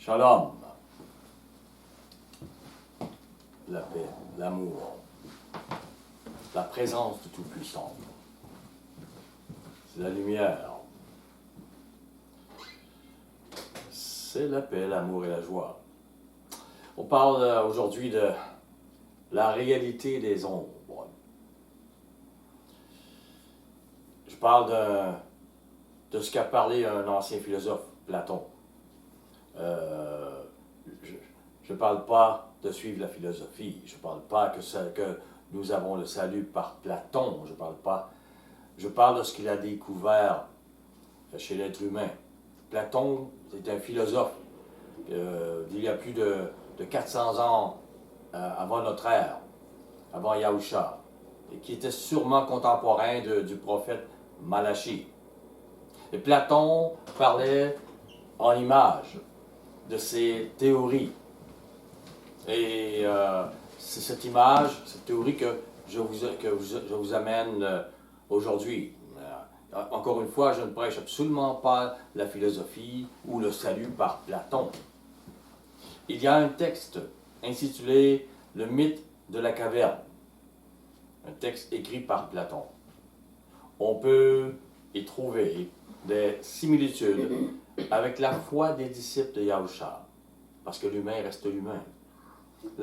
Shalom, la paix, l'amour, la présence du Tout-Puissant. C'est la lumière. C'est la paix, l'amour et la joie. On parle aujourd'hui de la réalité des ombres. Je parle de ce qu'a parlé un ancien philosophe, Platon. Je ne parle pas de suivre la philosophie, je ne parle pas que nous avons le salut par Platon, je parle de ce qu'il a découvert chez l'être humain. Platon est un philosophe d'il y a plus de 400 ans avant notre ère, avant Yahusha, et qui était sûrement contemporain du prophète Malachi. Et Platon parlait en images de ses théories. Et c'est cette image, cette théorie que je vous amène aujourd'hui. Encore une fois, je ne prêche absolument pas la philosophie ou le salut par Platon. Il y a un texte intitulé « Le mythe de la caverne », un texte écrit par Platon. On peut y trouver des similitudes avec la foi des disciples de Yahusha, parce que l'humain reste l'humain.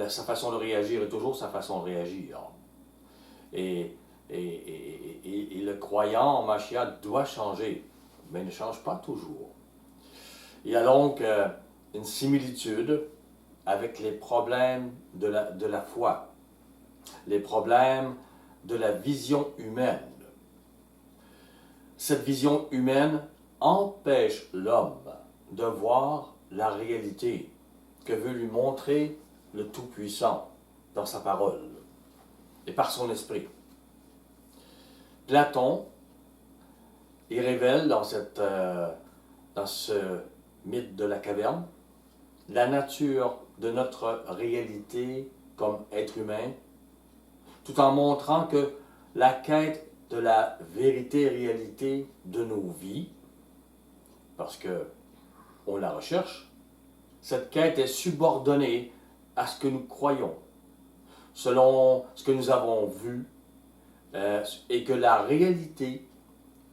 Sa façon de réagir est toujours sa façon de réagir. Et le croyant en Mashiach doit changer, mais il ne change pas toujours. Il y a donc une similitude avec les problèmes de la foi, les problèmes de la vision humaine. Cette vision humaine empêche l'homme de voir la réalité que veut lui montrer le Tout-Puissant dans sa parole et par son esprit. Platon, il révèle dans ce mythe de la caverne la nature de notre réalité comme être humain, tout en montrant que la quête de la vérité-réalité de nos vies, parce que on la recherche, cette quête est subordonnée à ce que nous croyons, selon ce que nous avons vu, et que la réalité,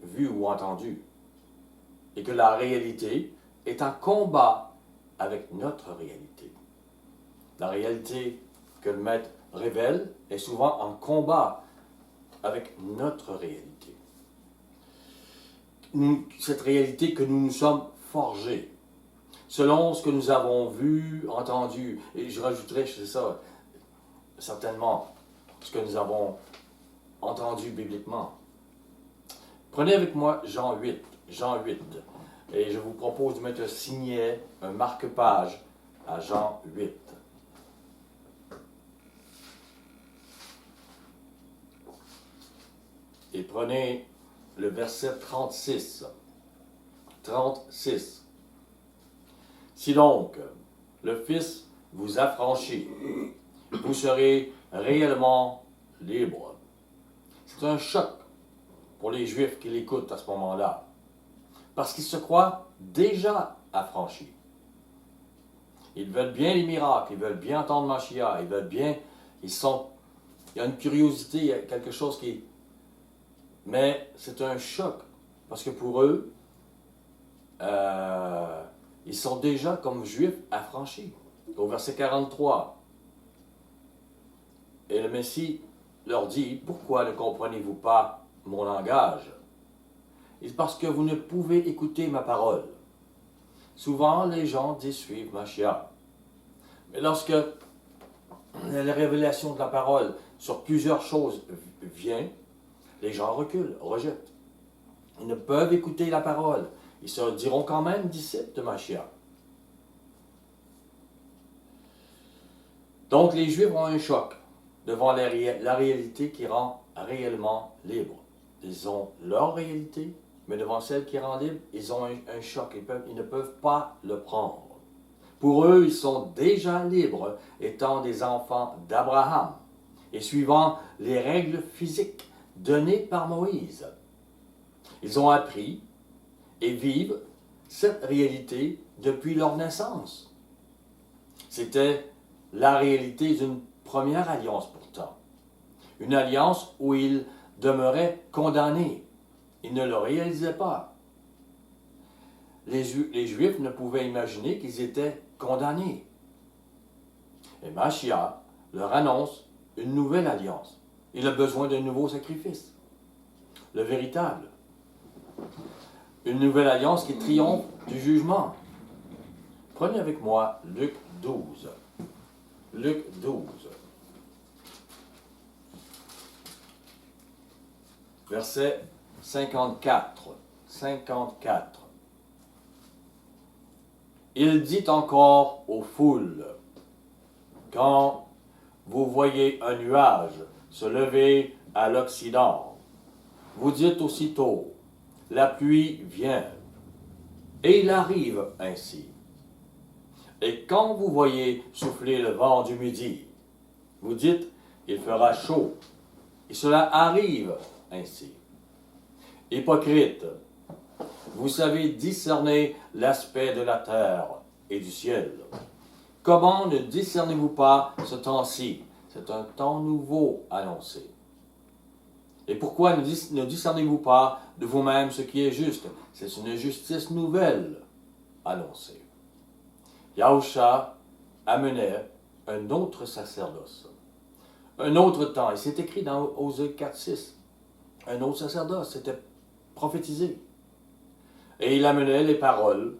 vue ou entendue, et que la réalité est en combat avec notre réalité. La réalité que le Maître révèle est souvent en combat avec notre réalité. Cette réalité que nous nous sommes forgés, selon ce que nous avons vu, entendu, et je rajouterai, c'est ça, certainement, ce que nous avons entendu bibliquement. Prenez avec moi Jean 8, et je vous propose de mettre signé un marque-page à Jean 8. Et prenez le verset 36. 36. Si donc le Fils vous affranchit, vous serez réellement libre. C'est un choc pour les Juifs qui l'écoutent à ce moment-là, parce qu'ils se croient déjà affranchis. Ils veulent bien les miracles, ils veulent bien entendre Mashiach, il y a une curiosité, il y a quelque chose qui... Mais c'est un choc, parce que pour eux, ils sont déjà comme Juifs affranchis. Au verset 43, et le Messie leur dit, pourquoi ne comprenez-vous pas mon langage? C'est parce que vous ne pouvez écouter ma parole. Souvent, les gens disent suivre Mashiach. Mais lorsque la révélation de la parole sur plusieurs choses vient, les gens reculent, rejettent. Ils ne peuvent écouter la parole. Ils se diront quand même disciples de Mashiach. Donc, les Juifs ont un choc devant la réalité qui rend réellement libre. Ils ont leur réalité, mais devant celle qui rend libre, ils ont un choc. Ils ne peuvent pas le prendre. Pour eux, ils sont déjà libres, étant des enfants d'Abraham et suivant les règles physiques données par Moïse. Ils ont appris et vivent cette réalité depuis leur naissance. C'était la réalité d'une première alliance pourtant. Une alliance où ils demeuraient condamnés. Ils ne le réalisaient pas. Les Juifs ne pouvaient imaginer qu'ils étaient condamnés. Et Mashiach leur annonce une nouvelle alliance. Il a besoin d'un nouveau sacrifice. Le véritable. Une nouvelle alliance qui triomphe du jugement. Prenez avec moi Luc 12. Luc 12. Verset 54. 54. Il dit encore aux foules, quand vous voyez un nuage se lever à l'Occident, vous dites aussitôt, la pluie vient. Et il arrive ainsi. Et quand vous voyez souffler le vent du midi, vous dites, il fera chaud. Et cela arrive ainsi. Hypocrite, vous savez discerner l'aspect de la terre et du ciel. Comment ne discernez-vous pas ce temps-ci? C'est un temps nouveau annoncé. Et pourquoi ne discernez-vous pas de vous-même ce qui est juste? C'est une justice nouvelle annoncée. Yahusha amenait un autre sacerdoce, un autre temps. Et c'est écrit dans Osée 4:6. Un autre sacerdoce, c'était prophétisé. Et il amenait les paroles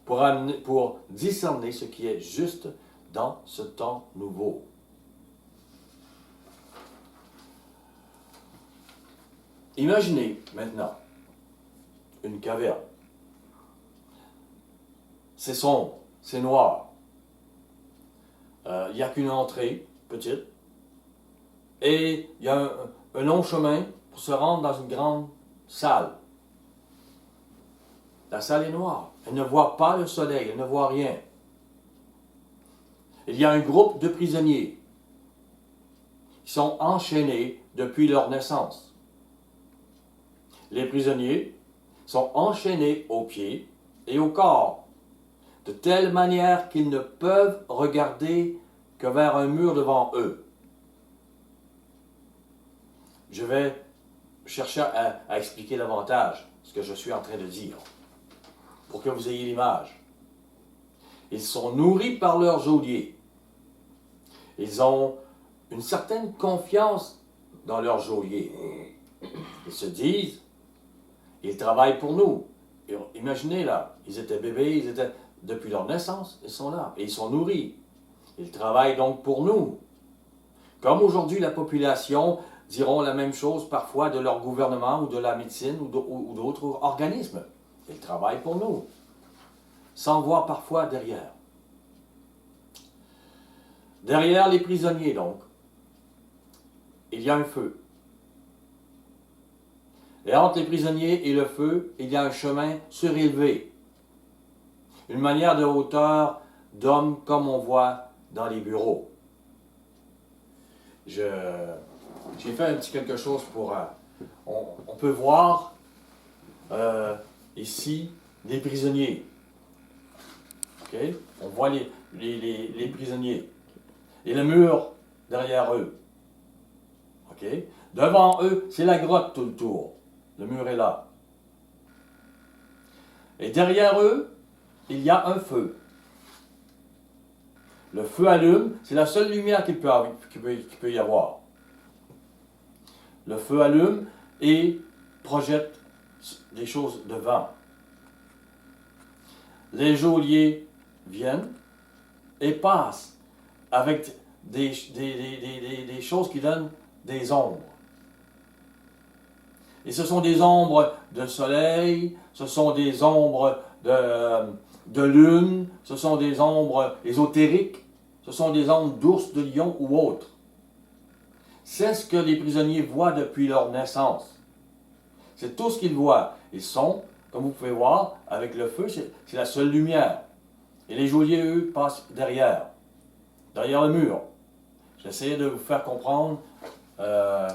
pour discerner ce qui est juste dans ce temps nouveau. Imaginez maintenant une caverne. C'est sombre, c'est noir. Il n'y a qu'une entrée, petite. Et il y a un long chemin pour se rendre dans une grande salle. La salle est noire. Elle ne voit pas le soleil, elle ne voit rien. Il y a un groupe de prisonniers qui sont enchaînés depuis leur naissance. Les prisonniers sont enchaînés aux pieds et au corps, de telle manière qu'ils ne peuvent regarder que vers un mur devant eux. Je vais chercher à expliquer davantage ce que je suis en train de dire, pour que vous ayez l'image. Ils sont nourris par leur geôlier. Ils ont une certaine confiance dans leur geôlier. Ils se disent, ils travaillent pour nous. Et imaginez là, ils étaient bébés, depuis leur naissance, ils sont là, et ils sont nourris. Ils travaillent donc pour nous. Comme aujourd'hui, la population diront la même chose parfois de leur gouvernement ou de la médecine ou d'autres organismes. Ils travaillent pour nous, sans voir parfois derrière. Derrière les prisonniers, donc, il y a un feu. Et entre les prisonniers et le feu, il y a un chemin surélevé. Une manière de hauteur d'homme comme on voit dans les bureaux. J'ai fait un petit quelque chose pour... on peut voir ici des prisonniers. Okay? On voit les prisonniers. Et le mur derrière eux. Okay? Devant eux, c'est la grotte tout le tour. Le mur est là. Et derrière eux, il y a un feu. Le feu allume, c'est la seule lumière qu'il peut y avoir. Le feu allume et projette des choses devant. Les geôliers viennent et passent avec des choses qui donnent des ombres. Et ce sont des ombres de soleil, ce sont des ombres de lune, ce sont des ombres ésotériques, ce sont des ombres d'ours, de lion ou autres. C'est ce que les prisonniers voient depuis leur naissance. C'est tout ce qu'ils voient. Ils sont, comme vous pouvez voir, avec le feu, c'est la seule lumière. Et les geôliers, eux, passent derrière le mur. J'essayais de vous faire comprendre, je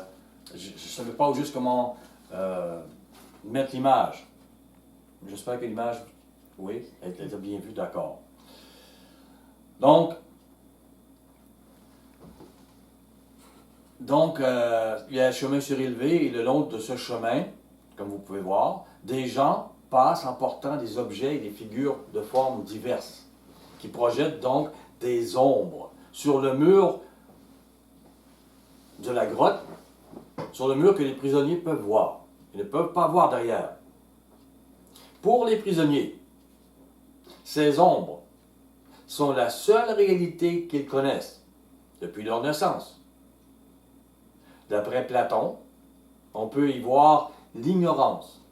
ne savais pas juste comment mettre l'image. J'espère que l'image, oui, elle est bien vue, d'accord. Donc, Donc, il y a un chemin surélevé et le long de ce chemin, comme vous pouvez voir, des gens passent en portant des objets et des figures de formes diverses, qui projettent donc des ombres sur le mur de la grotte, sur le mur que les prisonniers peuvent voir. Ils ne peuvent pas voir derrière. Pour les prisonniers, ces ombres sont la seule réalité qu'ils connaissent depuis leur naissance. D'après Platon, on peut y voir l'ignorance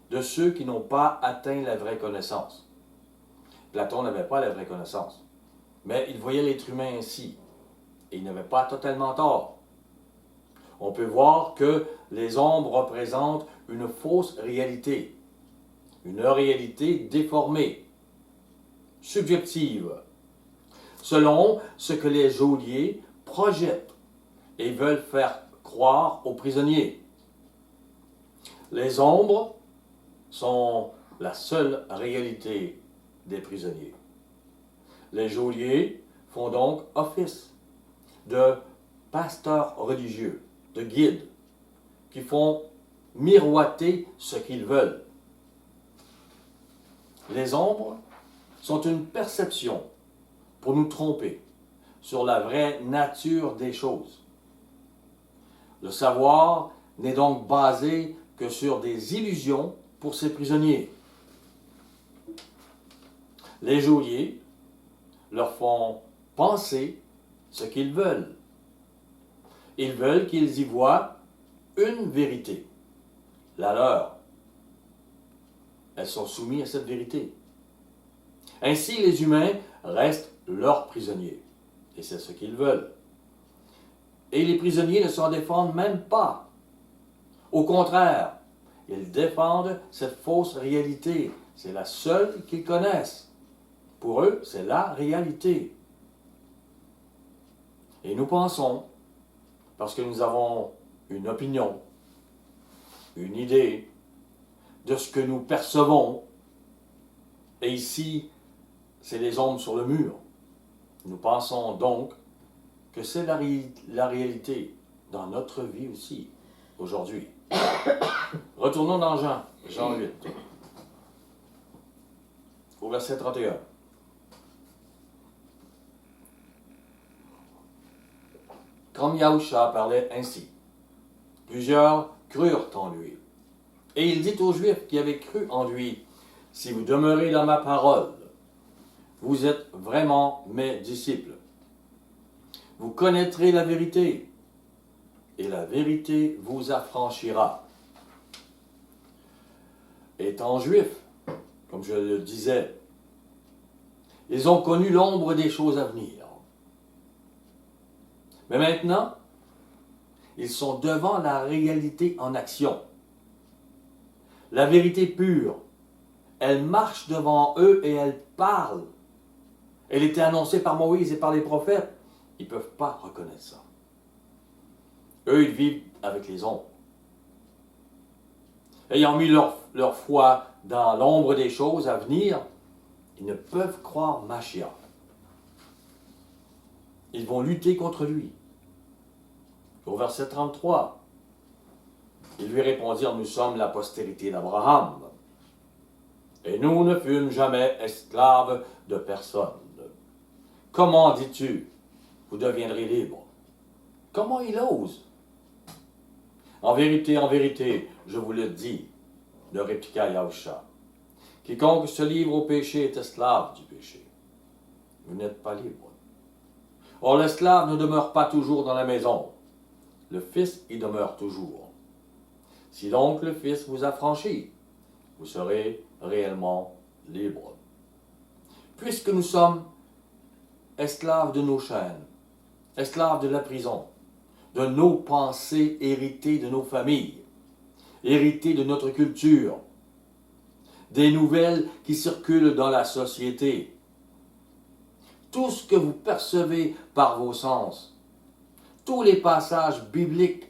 de ceux qui n'ont pas atteint la vraie connaissance. Platon n'avait pas la vraie connaissance, mais il voyait l'être humain ainsi, et il n'avait pas totalement tort. On peut voir que les ombres représentent une fausse réalité, une réalité déformée, subjective, selon ce que les geôliers projettent et veulent faire croire aux prisonniers. Les ombres sont la seule réalité des prisonniers. Les geôliers font donc office de pasteurs religieux, de guides, qui font miroiter ce qu'ils veulent. Les ombres sont une perception pour nous tromper sur la vraie nature des choses. Le savoir n'est donc basé que sur des illusions pour ces prisonniers. Les geôliers leur font penser ce qu'ils veulent. Ils veulent qu'ils y voient une vérité, la leur. Elles sont soumises à cette vérité. Ainsi, les humains restent leurs prisonniers, et c'est ce qu'ils veulent. Et les prisonniers ne s'en défendent même pas. Au contraire, ils défendent cette fausse réalité. C'est la seule qu'ils connaissent. Pour eux, c'est la réalité. Et nous pensons, parce que nous avons une opinion, une idée de ce que nous percevons, et ici, c'est les ombres sur le mur. Nous pensons donc que c'est la réalité dans notre vie aussi, aujourd'hui. Retournons dans Jean 8, au verset 31. Comme Yahusha parlait ainsi, plusieurs crurent en lui. Et il dit aux Juifs qui avaient cru en lui, « Si vous demeurez dans ma parole, vous êtes vraiment mes disciples. Vous connaîtrez la vérité, et la vérité vous affranchira. » Étant juifs, comme je le disais, ils ont connu l'ombre des choses à venir. Mais maintenant, ils sont devant la réalité en action. La vérité pure, elle marche devant eux et elle parle. Elle était annoncée par Moïse et par les prophètes. Ils ne peuvent pas reconnaître ça. Eux, ils vivent avec les ombres. Ayant mis leur foi dans l'ombre des choses à venir, ils ne peuvent croire Mashiach. Ils vont lutter contre lui. Au verset 33, ils lui répondirent, « Nous sommes la postérité d'Abraham, et nous ne fûmes jamais esclaves de personne. Comment dis-tu, vous deviendrez libres? » Comment il ose? En vérité, je vous le dis, le répliqua Yahusha, quiconque se livre au péché est esclave du péché. Vous n'êtes pas libre. Or, l'esclave ne demeure pas toujours dans la maison. Le Fils y demeure toujours. Si donc le Fils vous affranchit, vous serez réellement libre. Puisque nous sommes esclaves de nos chaînes, esclaves de la prison, de nos pensées héritées de nos familles, héritées de notre culture, des nouvelles qui circulent dans la société. Tout ce que vous percevez par vos sens, tous les passages bibliques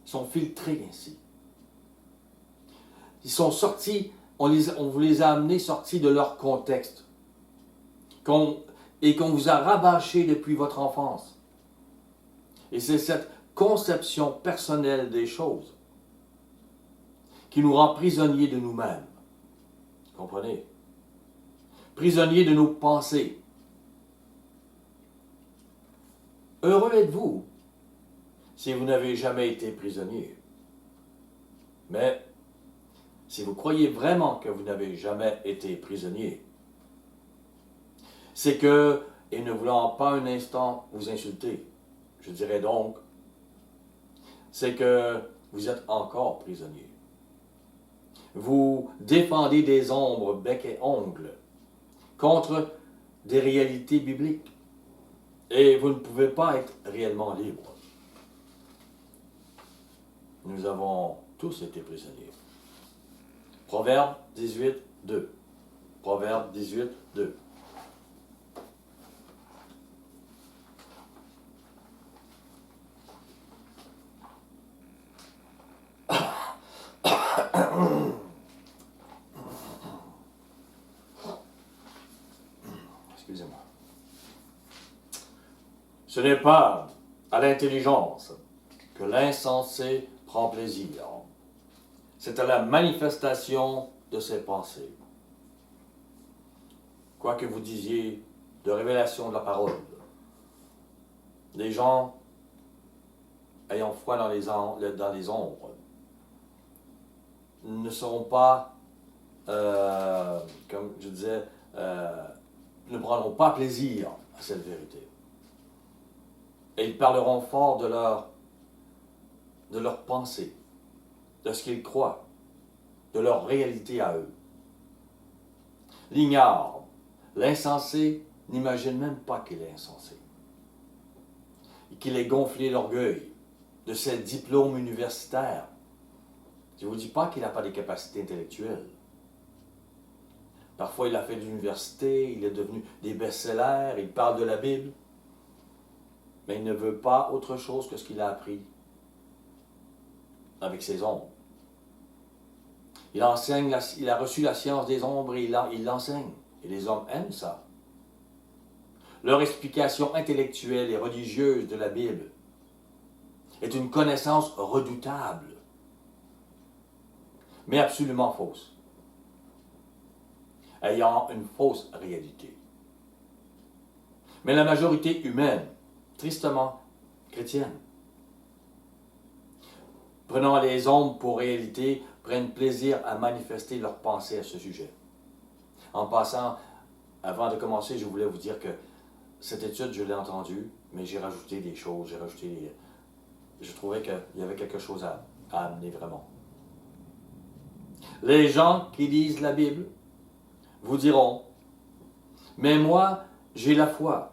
sont filtrés ainsi. Ils sont sortis, on vous les a amenés sortis de leur contexte, et qu'on vous a rabâché depuis votre enfance. Et c'est cette conception personnelle des choses qui nous rend prisonniers de nous-mêmes. Comprenez? Prisonniers de nos pensées. Heureux êtes-vous si vous n'avez jamais été prisonnier. Mais si vous croyez vraiment que vous n'avez jamais été prisonnier, c'est que, et ne voulant pas un instant vous insulter, je dirais donc, c'est que vous êtes encore prisonnier. Vous défendez des ombres bec et ongles contre des réalités bibliques. Et vous ne pouvez pas être réellement libre. Nous avons tous été prisonniers. Proverbe 18, 2. Proverbe 18, 2. Excusez-moi. Ce n'est pas à l'intelligence que l'insensé prend plaisir. C'est à la manifestation de ses pensées. Quoi que vous disiez de révélation de la parole, les gens ayant foi dans les ombres ne seront pas, comme je disais, ne prendront pas plaisir à cette vérité. Et ils parleront fort de leur pensée, de ce qu'ils croient, de leur réalité à eux. L'ignare, l'insensé, n'imagine même pas qu'il est insensé. Et qu'il est gonflé d'orgueil de ses diplômes universitaires. Je ne vous dis pas qu'il n'a pas des capacités intellectuelles. Parfois, il a fait de l'université, il est devenu des best-sellers, il parle de la Bible, mais il ne veut pas autre chose que ce qu'il a appris avec ses ombres. Il enseigne, il a reçu la science des ombres et il l'enseigne. Et les hommes aiment ça. Leur explication intellectuelle et religieuse de la Bible est une connaissance redoutable, mais absolument fausse, ayant une fausse réalité. Mais la majorité humaine, tristement chrétienne, prenant les ombres pour réalité, prennent plaisir à manifester leurs pensées à ce sujet. En passant, avant de commencer, je voulais vous dire que cette étude, je l'ai entendue, mais j'ai rajouté des choses, je trouvais qu'il y avait quelque chose à amener vraiment. Les gens qui lisent la Bible vous diront, mais moi, j'ai la foi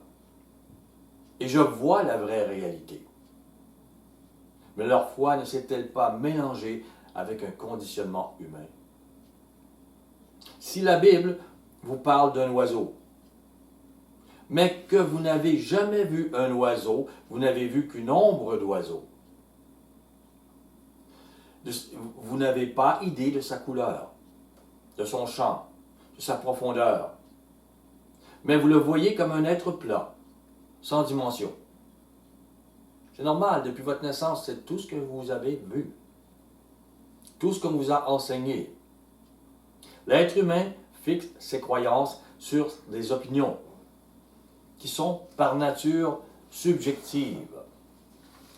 et je vois la vraie réalité. Mais leur foi ne s'est-elle pas mélangée avec un conditionnement humain? Si la Bible vous parle d'un oiseau, mais que vous n'avez jamais vu un oiseau, vous n'avez vu qu'une ombre d'oiseau. Vous n'avez pas idée de sa couleur, de son chant, de sa profondeur. Mais vous le voyez comme un être plat, sans dimension. C'est normal, depuis votre naissance, c'est tout ce que vous avez vu. Tout ce qu'on vous a enseigné. L'être humain fixe ses croyances sur des opinions qui sont par nature subjectives.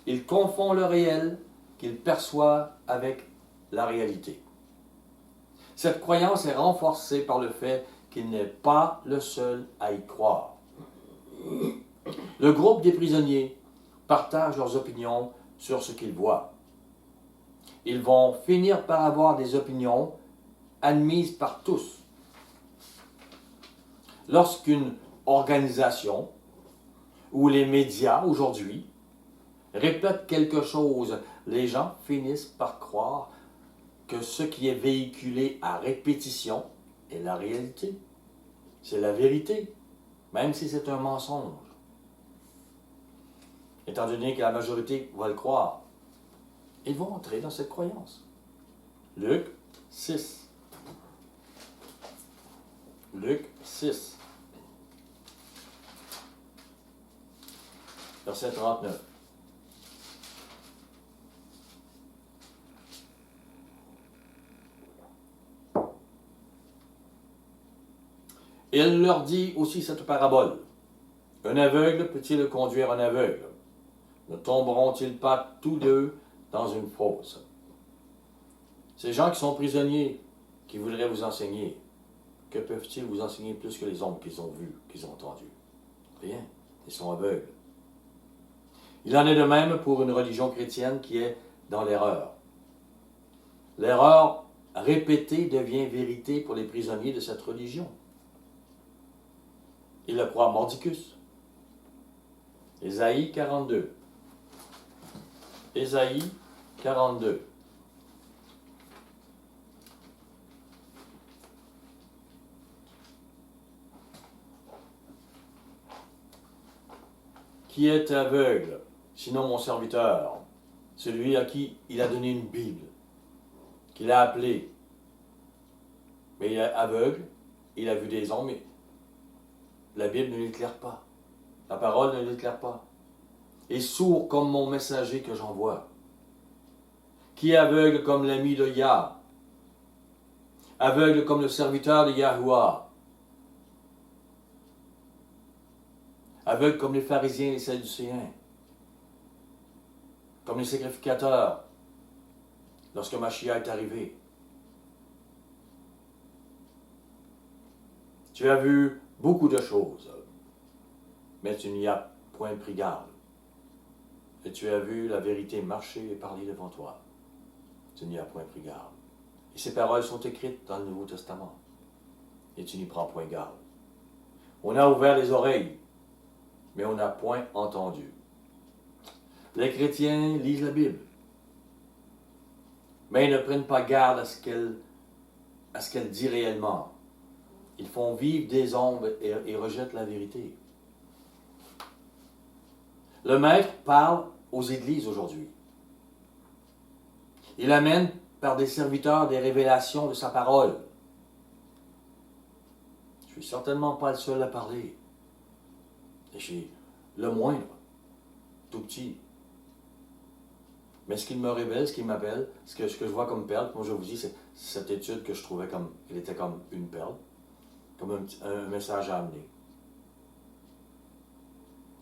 Il confond le réel qu'il perçoit avec la réalité. Cette croyance est renforcée par le fait qu'il n'est pas le seul à y croire. Le groupe des prisonniers partagent leurs opinions sur ce qu'ils voient. Ils vont finir par avoir des opinions admises par tous. Lorsqu'une organisation ou les médias aujourd'hui répètent quelque chose, les gens finissent par croire que ce qui est véhiculé à répétition est la réalité. C'est la vérité, même si c'est un mensonge. Étant donné que la majorité va le croire, ils vont entrer dans cette croyance. Luc 6. Luc 6. Verset 39. Et elle leur dit aussi cette parabole. Un aveugle peut-il conduire un aveugle? Ne tomberont-ils pas tous deux dans une fosse? Ces gens qui sont prisonniers, qui voudraient vous enseigner, que peuvent-ils vous enseigner plus que les hommes qu'ils ont vus, qu'ils ont entendus? Rien. Ils sont aveugles. Il en est de même pour une religion chrétienne qui est dans l'erreur. L'erreur répétée devient vérité pour les prisonniers de cette religion. Ils le croient mordicus. Ésaïe 42. Ésaïe 42. Qui est aveugle, sinon mon serviteur, celui à qui il a donné une Bible, qu'il a appelé. Mais il est aveugle, il a vu des hommes, mais la Bible ne l'éclaire pas. La parole ne l'éclaire pas. Et sourd comme mon messager que j'envoie. Qui est aveugle comme l'ami de Yah, aveugle comme le serviteur de Yahuwah, aveugle comme les pharisiens et les sadducéens, comme les sacrificateurs, lorsque Mashiach est arrivé. Tu as vu beaucoup de choses, mais tu n'y as point pris garde. Et tu as vu la vérité marcher et parler devant toi. Tu n'y as point pris garde. Et ces paroles sont écrites dans le Nouveau Testament. Et tu n'y prends point garde. On a ouvert les oreilles, mais on n'a point entendu. Les chrétiens lisent la Bible, mais ils ne prennent pas garde à ce qu'elle dit réellement. Ils font vivre des ombres et rejettent la vérité. Le Maître parle aux églises aujourd'hui. Il amène par des serviteurs des révélations de sa parole. Je ne suis certainement pas le seul à parler. Et je suis le moindre, tout petit. Mais ce qu'il me révèle, ce qu'il m'appelle, ce que je vois comme perle, comme je vous dis, c'est cette étude que je trouvais comme, elle était comme une perle, comme un message à amener,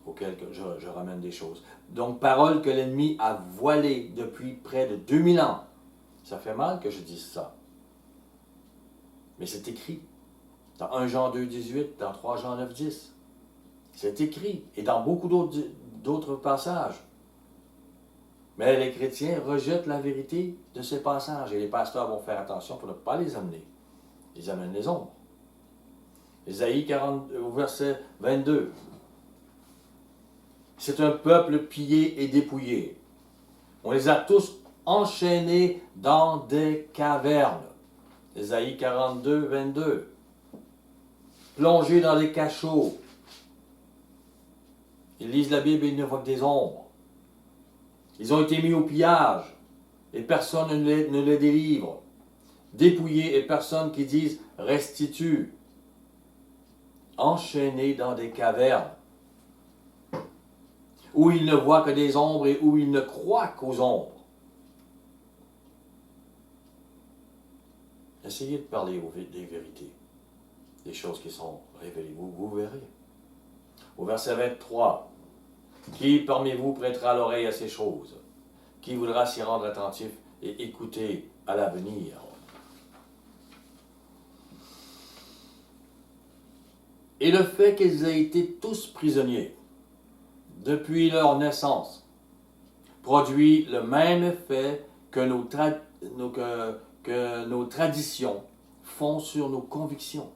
auquel je ramène des choses. Donc, parole que l'ennemi a voilée depuis près de 2000 ans. Ça fait mal que je dise ça. Mais c'est écrit. Dans 1 Jean 2, 18, dans 3 Jean 9, 10. C'est écrit. Et dans beaucoup d'autres passages. Mais les chrétiens rejettent la vérité de ces passages. Et les pasteurs vont faire attention pour ne pas les amener. Ils amènent les ombres. Ésaïe 40, au verset 22. C'est un peuple pillé et dépouillé. On les a tous enchaînés dans des cavernes. Ésaïe 42, 22. Plongés dans les cachots. Ils lisent la Bible et ils ne voient que des ombres. Ils ont été mis au pillage et personne ne les délivre. Dépouillés et personne qui dise restitue. Enchaînés dans des cavernes où ils ne voient que des ombres et où ils ne croient qu'aux ombres. Essayez de parler des vérités, des choses qui sont révélées. Vous verrez. Au verset 23, qui parmi vous prêtera l'oreille à ces choses? Qui voudra s'y rendre attentif et écouter à l'avenir? Et le fait qu'ils aient été tous prisonniers depuis leur naissance produit le même effet que nos traditions font sur nos convictions.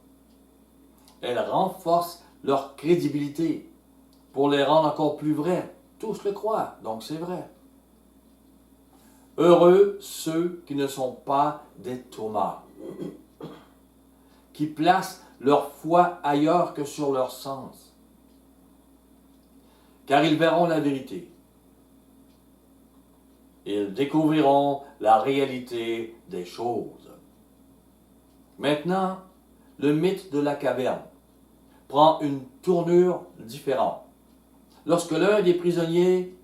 Elles renforcent leur crédibilité pour les rendre encore plus vraies. Tous le croient, donc c'est vrai. Heureux ceux qui ne sont pas des Thomas, qui placent leur foi ailleurs que sur leur sens, car ils verront la vérité. Ils découvriront la réalité des choses. Maintenant, le mythe de la caverne prend une tournure différente. Lorsque l'un des prisonniers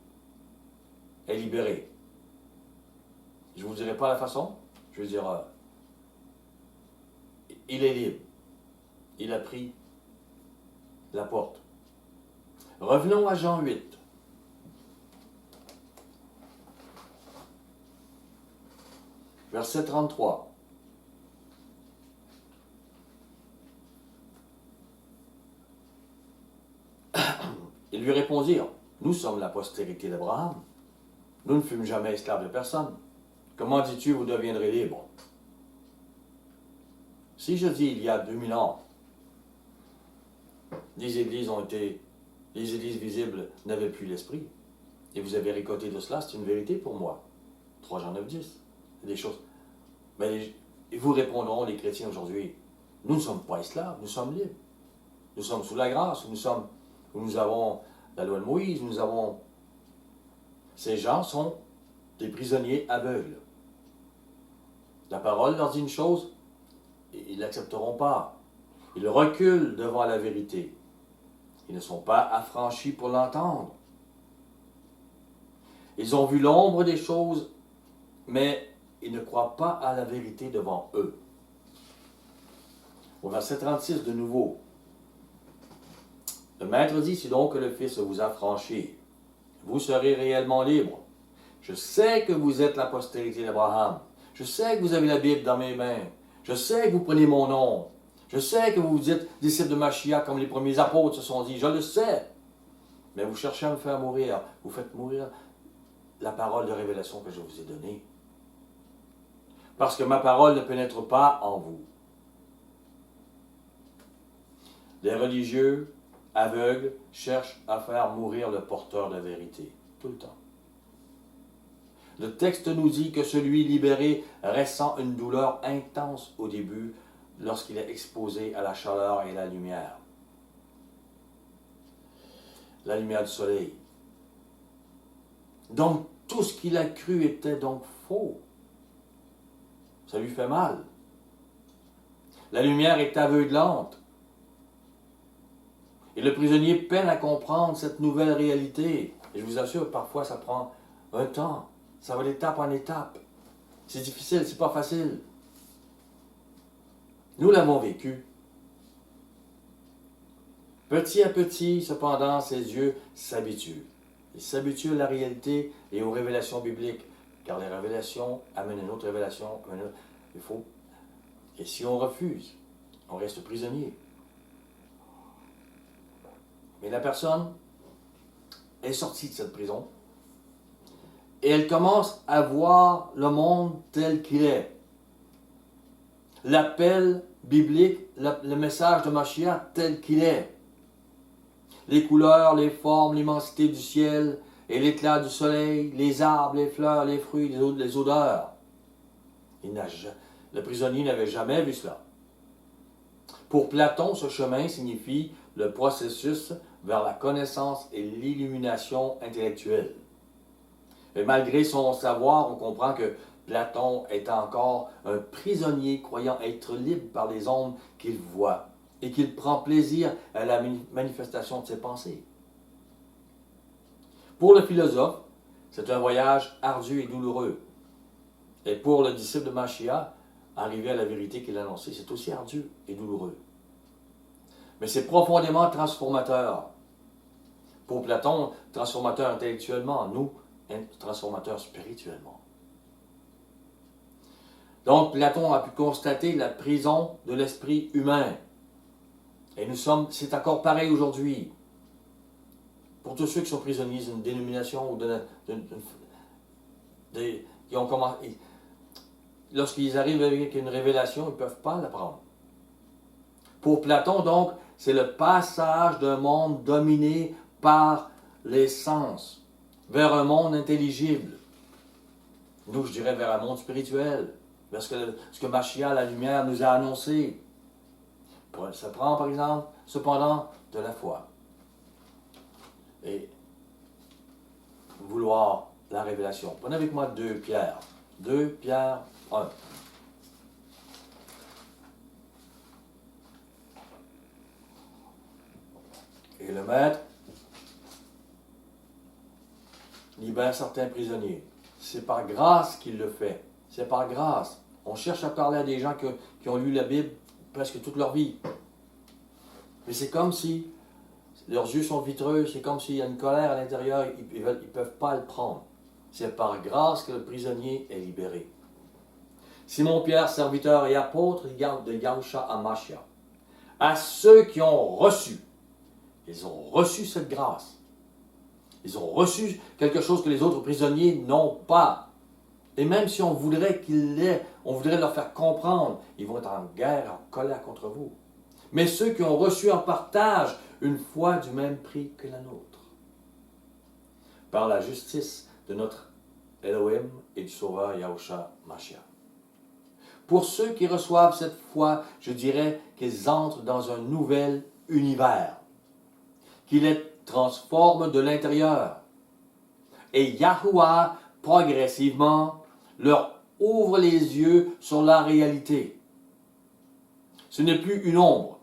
est libéré, je ne vous dirai pas la façon, je veux dire, il est libre. Il a pris la porte. Revenons à Jean 8. Verset 33. Ils lui répondirent, nous sommes la postérité d'Abraham. Nous ne fûmes jamais esclaves de personne. Comment dis-tu, vous deviendrez libres? Si je dis il y a 2000 ans, les églises visibles n'avaient plus l'esprit, et vous avez récolté de cela, c'est une vérité pour moi. 3 Jean 9, 10. Des choses. Mais vous répondront, les chrétiens aujourd'hui, nous ne sommes pas esclaves, nous sommes libres. Nous sommes sous la grâce, nous avons la loi de Moïse, Ces gens sont des prisonniers aveugles. La parole leur dit une chose, et ils ne l'accepteront pas. Ils reculent devant la vérité. Ils ne sont pas affranchis pour l'entendre. Ils ont vu l'ombre des choses, mais ils ne croient pas à la vérité devant eux. Au verset 36 de nouveau, le maître dit, si donc que le Fils vous a franchi, vous serez réellement libre. Je sais que vous êtes la postérité d'Abraham. Je sais que vous avez la Bible dans mes mains. Je sais que vous prenez mon nom. Je sais que vous vous dites disciples de Mashiach comme les premiers apôtres se sont dit. Je le sais. Mais vous cherchez à me faire mourir. Vous faites mourir la parole de révélation que je vous ai donnée. Parce que ma parole ne pénètre pas en vous. Les religieux aveugles cherchent à faire mourir le porteur de vérité. Tout le temps. Le texte nous dit que celui libéré ressent une douleur intense au début lorsqu'il est exposé à la chaleur et la lumière. La lumière du soleil. Donc, tout ce qu'il a cru était donc faux. Ça lui fait mal. La lumière est aveuglante. Et le prisonnier peine à comprendre cette nouvelle réalité. Et je vous assure, parfois, ça prend un temps. Ça va d'étape en étape. C'est difficile, c'est pas facile. Nous l'avons vécu. Petit à petit, cependant, ses yeux s'habituent. Ils s'habituent à la réalité et aux révélations bibliques. Car les révélations amènent une autre révélation. Il faut. Et si on refuse, on reste prisonnier. Mais la personne est sortie de cette prison et elle commence à voir le monde tel qu'il est. L'appel biblique, le message de Mashiach tel qu'il est. Les couleurs, les formes, l'immensité du ciel et l'éclat du soleil, les arbres, les fleurs, les fruits, les odeurs. Le prisonnier n'avait jamais vu cela. Pour Platon, ce chemin signifie le processus vers la connaissance et l'illumination intellectuelle. Et malgré son savoir, on comprend que Platon est encore un prisonnier croyant être libre par les ondes qu'il voit et qu'il prend plaisir à la manifestation de ses pensées. Pour le philosophe, c'est un voyage ardu et douloureux. Et pour le disciple de Mashiach, arriver à la vérité qu'il a annoncée, c'est aussi ardu et douloureux. Mais c'est profondément transformateur. Pour Platon, transformateur intellectuellement, nous, transformateur spirituellement. Donc, Platon a pu constater la prison de l'esprit humain. Et c'est encore pareil aujourd'hui. Pour tous ceux qui sont prisonniers d'une dénomination ou qui ont commencé, lorsqu'ils arrivent avec une révélation, ils ne peuvent pas la prendre. Pour Platon, donc, c'est le passage d'un monde dominé par les sens vers un monde intelligible. Nous, je dirais vers un monde spirituel, vers ce que Mashiach, la lumière, nous a annoncé. Ça prend, par exemple, cependant, de la foi. Et vouloir la révélation. Prenez avec moi 2 Pierre. 2 Pierre 1. Et le maître libère certains prisonniers. C'est par grâce qu'il le fait. C'est par grâce. On cherche à parler à des gens qui ont lu la Bible presque toute leur vie. Mais c'est comme si leurs yeux sont vitreux, c'est comme s'il y a une colère à l'intérieur, ils ne peuvent pas le prendre. C'est par grâce que le prisonnier est libéré. Simon-Pierre, serviteur et apôtre de Yahushua HaMashiach, à ceux qui ont reçu, ils ont reçu cette grâce. Ils ont reçu quelque chose que les autres prisonniers n'ont pas. Et même si on voudrait qu'ils l'aient, on voudrait leur faire comprendre, ils vont être en guerre, en colère contre vous. Mais ceux qui ont reçu en partage une foi du même prix que la nôtre, par la justice de notre Elohim et du Sauveur Yahushua Mashiach. Pour ceux qui reçoivent cette foi, je dirais qu'ils entrent dans un nouvel univers, qui les transforme de l'intérieur. Et Yahuwah, progressivement, leur ouvre les yeux sur la réalité. Ce n'est plus une ombre,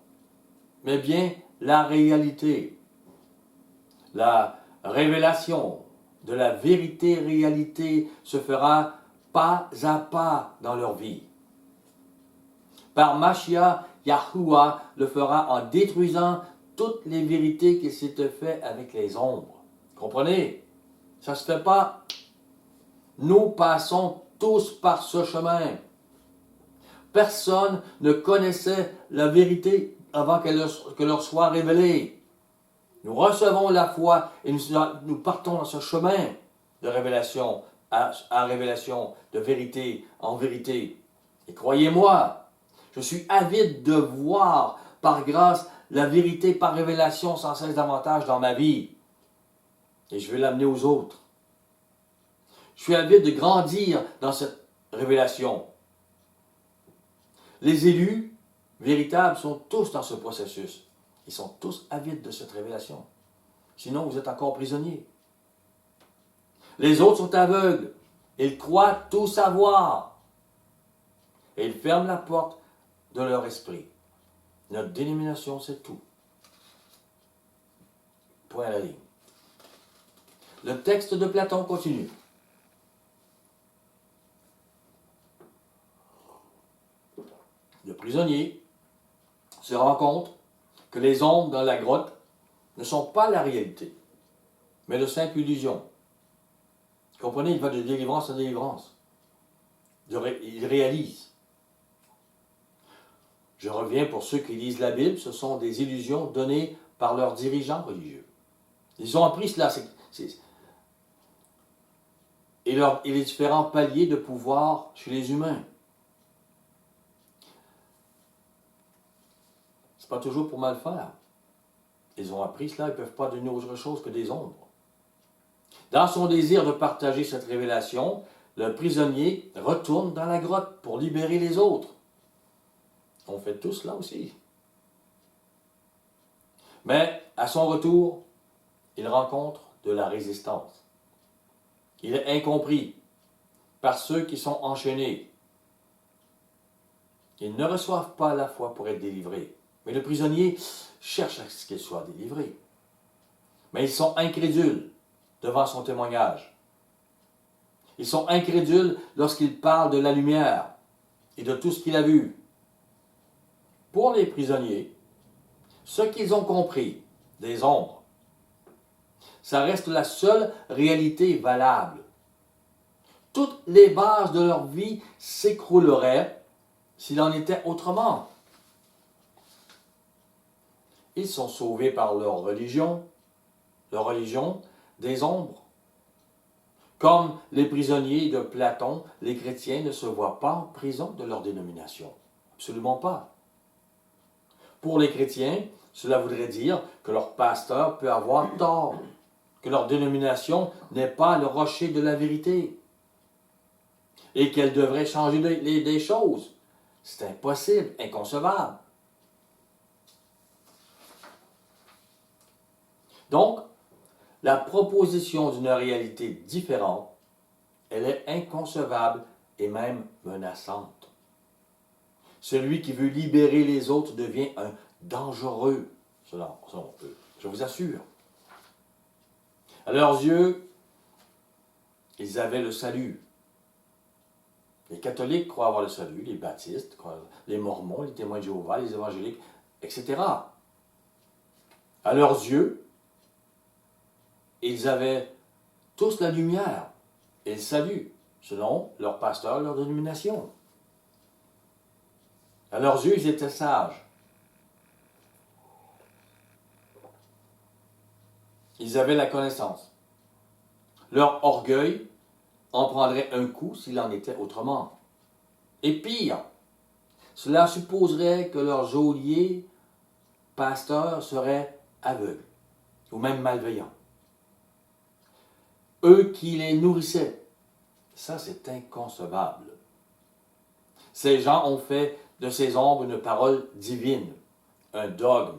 mais bien la réalité. La révélation de la vérité-réalité se fera pas à pas dans leur vie. Par Mashiach, Yahuwah le fera en détruisant toutes les vérités qui s'étaient faites avec les ombres. Comprenez? Ça ne se fait pas. Nous passons tous par ce chemin. Personne ne connaissait la vérité avant que leur soit révélée. Nous recevons la foi et nous partons dans ce chemin de révélation à révélation, de vérité en vérité. Et croyez-moi, je suis avide de voir par grâce la vérité par révélation sans cesse davantage dans ma vie. Et je vais l'amener aux autres. Je suis avide de grandir dans cette révélation. Les élus véritables sont tous dans ce processus. Ils sont tous avides de cette révélation. Sinon, vous êtes encore prisonniers. Les autres sont aveugles. Ils croient tout savoir. Et ils ferment la porte de leur esprit. Notre dénomination, c'est tout. Point à la ligne. Le texte de Platon continue. Le prisonnier se rend compte que les ombres dans la grotte ne sont pas la réalité, mais de simples illusions. Vous comprenez, il va de délivrance en délivrance. Il réalise. Je reviens pour ceux qui lisent la Bible, ce sont des illusions données par leurs dirigeants religieux. Ils ont appris cela. Et les différents paliers de pouvoir chez les humains. C'est pas toujours pour mal faire. Ils ont appris cela, ils ne peuvent pas donner autre chose que des ombres. Dans son désir de partager cette révélation, le prisonnier retourne dans la grotte pour libérer les autres. On fait tout cela aussi. Mais à son retour, il rencontre de la résistance. Il est incompris par ceux qui sont enchaînés. Ils ne reçoivent pas la foi pour être délivrés. Mais le prisonnier cherche à ce qu'il soit délivré. Mais ils sont incrédules devant son témoignage. Ils sont incrédules lorsqu'il parle de la lumière et de tout ce qu'il a vu. Pour les prisonniers, ce qu'ils ont compris des ombres, ça reste la seule réalité valable. Toutes les bases de leur vie s'écrouleraient s'il en était autrement. Ils sont sauvés par leur religion des ombres. Comme les prisonniers de Platon, les chrétiens ne se voient pas en prison de leur dénomination. Absolument pas. Pour les chrétiens, cela voudrait dire que leur pasteur peut avoir tort, que leur dénomination n'est pas le rocher de la vérité et qu'elle devrait changer des choses. C'est impossible, inconcevable. Donc, la proposition d'une réalité différente, elle est inconcevable et même menaçante. Celui qui veut libérer les autres devient un dangereux, selon eux, je vous assure. À leurs yeux, ils avaient le salut. Les catholiques croient avoir le salut, les baptistes, les mormons, les témoins de Jéhovah, les évangéliques, etc. À leurs yeux, ils avaient tous la lumière et le salut, selon leur pasteur, leur dénomination. À leurs yeux, ils étaient sages. Ils avaient la connaissance. Leur orgueil en prendrait un coup s'il en était autrement. Et pire, cela supposerait que leur geôlier, pasteur, serait aveugle ou même malveillant. Eux qui les nourrissaient, ça c'est inconcevable. Ces gens ont fait de ces ombres une parole divine, un dogme.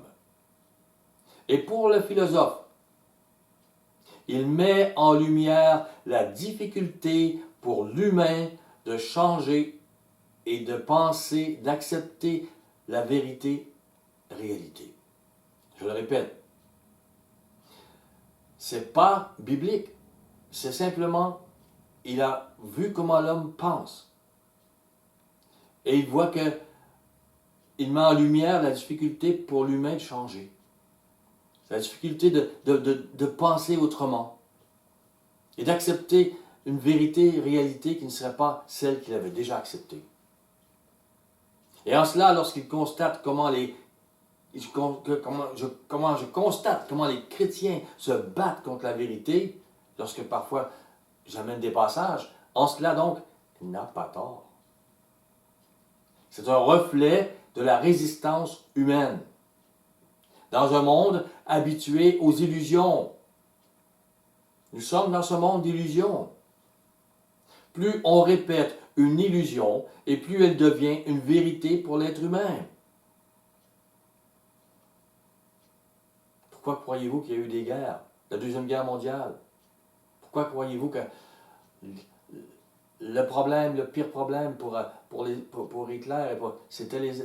Et pour le philosophe, il met en lumière la difficulté pour l'humain de changer et de penser, d'accepter la vérité, réalité. Je le répète, c'est pas biblique, c'est simplement, il a vu comment l'homme pense. Et il voit que il met en lumière la difficulté pour l'humain de changer. La difficulté de penser autrement. Et d'accepter une vérité, réalité qui ne serait pas celle qu'il avait déjà acceptée. Et en cela, lorsqu'il constate comment je constate comment les chrétiens se battent contre la vérité, lorsque parfois j'amène des passages, en cela donc, il n'a pas tort. C'est un reflet de la résistance humaine. Dans un monde habitué aux illusions. Nous sommes dans ce monde d'illusions. Plus on répète une illusion, et plus elle devient une vérité pour l'être humain. Pourquoi croyez-vous qu'il y a eu des guerres? La Deuxième Guerre mondiale. Pourquoi croyez-vous que le problème, le pire problème pour Hitler, c'était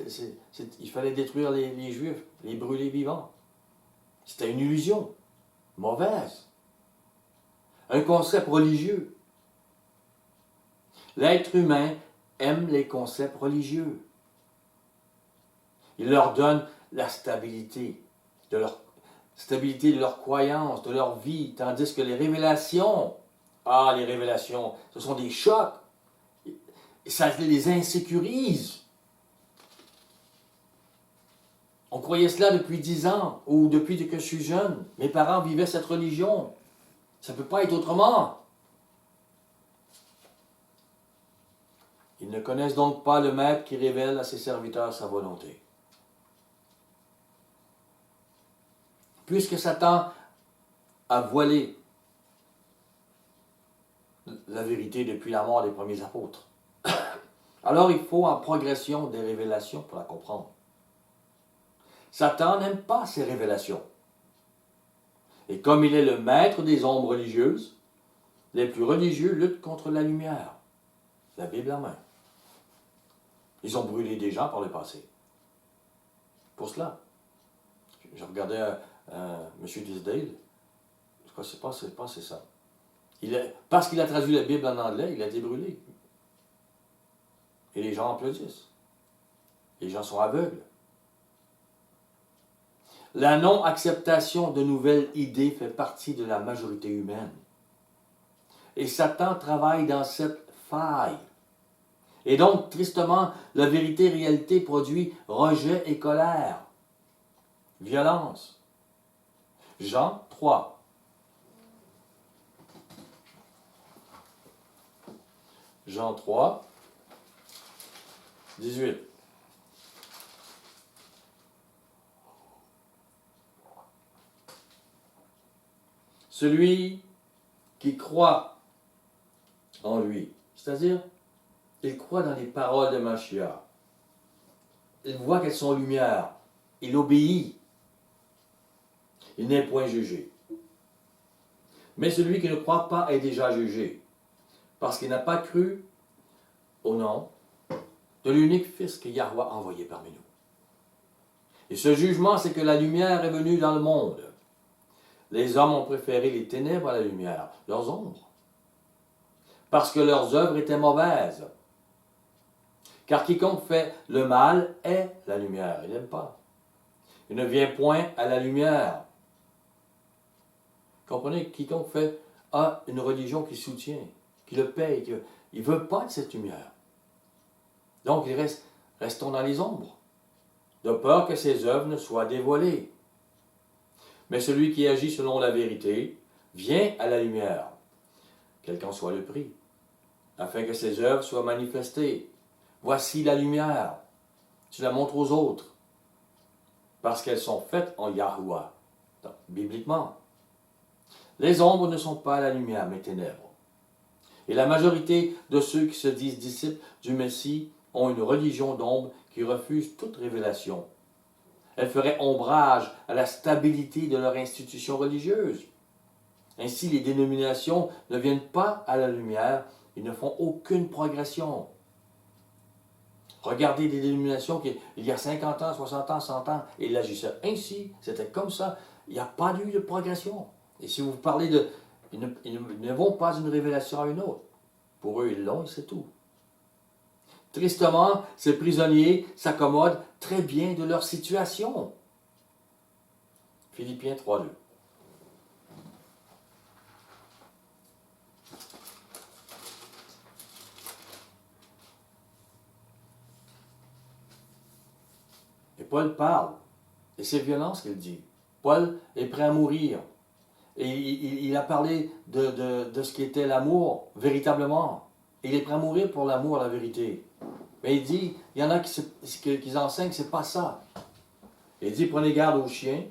il fallait détruire les Juifs, les brûler vivants. C'était une illusion, mauvaise. Un concept religieux. L'être humain aime les concepts religieux. Il leur donne la stabilité de leur croyance, de leur vie, tandis que les révélations, les révélations, ce sont des chocs. Ça les insécurise. On croyait cela depuis 10 ans, ou depuis que je suis jeune. Mes parents vivaient cette religion. Ça ne peut pas être autrement. Ils ne connaissent donc pas le Maître qui révèle à ses serviteurs sa volonté. Puisque Satan a voilé la vérité depuis la mort des premiers apôtres, alors il faut en progression des révélations pour la comprendre. Satan n'aime pas ces révélations. Et comme il est le maître des ombres religieuses, les plus religieux luttent contre la lumière, la Bible en main. Ils ont brûlé des gens par le passé. Pour cela. Je regardais M. Tisdale, je crois que c'est pas ça. Parce qu'il a traduit la Bible en anglais, il a été brûlé. Et les gens applaudissent. Les gens sont aveugles. La non-acceptation de nouvelles idées fait partie de la majorité humaine. Et Satan travaille dans cette faille. Et donc, tristement, la vérité-réalité produit rejet et colère, violence. Jean 3. Jean 3, 18. Celui qui croit en lui, c'est-à-dire, il croit dans les paroles de Mashiach. Il voit qu'elles sont lumière. Il obéit. Il n'est point jugé. Mais celui qui ne croit pas est déjà jugé, parce qu'il n'a pas cru au nom de l'unique Fils que Yahweh a envoyé parmi nous. Et ce jugement, c'est que la lumière est venue dans le monde. Les hommes ont préféré les ténèbres à la lumière, leurs ombres, parce que leurs œuvres étaient mauvaises. Car quiconque fait le mal est la lumière, il n'aime pas. Il ne vient point à la lumière, Comprenez, quiconque fait a une religion qui soutient, qui le paye, il ne veut pas de cette lumière. Donc, restons dans les ombres, de peur que ses œuvres ne soient dévoilées. Mais celui qui agit selon la vérité vient à la lumière, quel qu'en soit le prix, afin que ses œuvres soient manifestées. Voici la lumière. Tu la montres aux autres, parce qu'elles sont faites en Yahuwah, bibliquement. Les ombres ne sont pas la lumière, mais ténèbres. Et la majorité de ceux qui se disent disciples du Messie ont une religion d'ombre qui refuse toute révélation. Elle ferait ombrage à la stabilité de leur institution religieuse. Ainsi, les dénominations ne viennent pas à la lumière et ne font aucune progression. Regardez des dénominations qui, il y a 50 ans, 60 ans, 100 ans, ils agissaient ainsi, c'était comme ça. Il n'y a pas eu de progression. Et si vous parlez de... Ils ne vont pas d'une révélation à une autre. Pour eux, ils l'ont et c'est tout. Tristement, ces prisonniers s'accommodent très bien de leur situation. Philippiens 3:2. Et Paul parle, et c'est violent ce qu'il dit. Paul est prêt à mourir. Et il a parlé de ce qu'était l'amour, véritablement. Il est prêt à mourir pour l'amour, la vérité. Mais il dit, il y en a qui enseignent que ce n'est pas ça. Il dit, prenez garde aux chiens,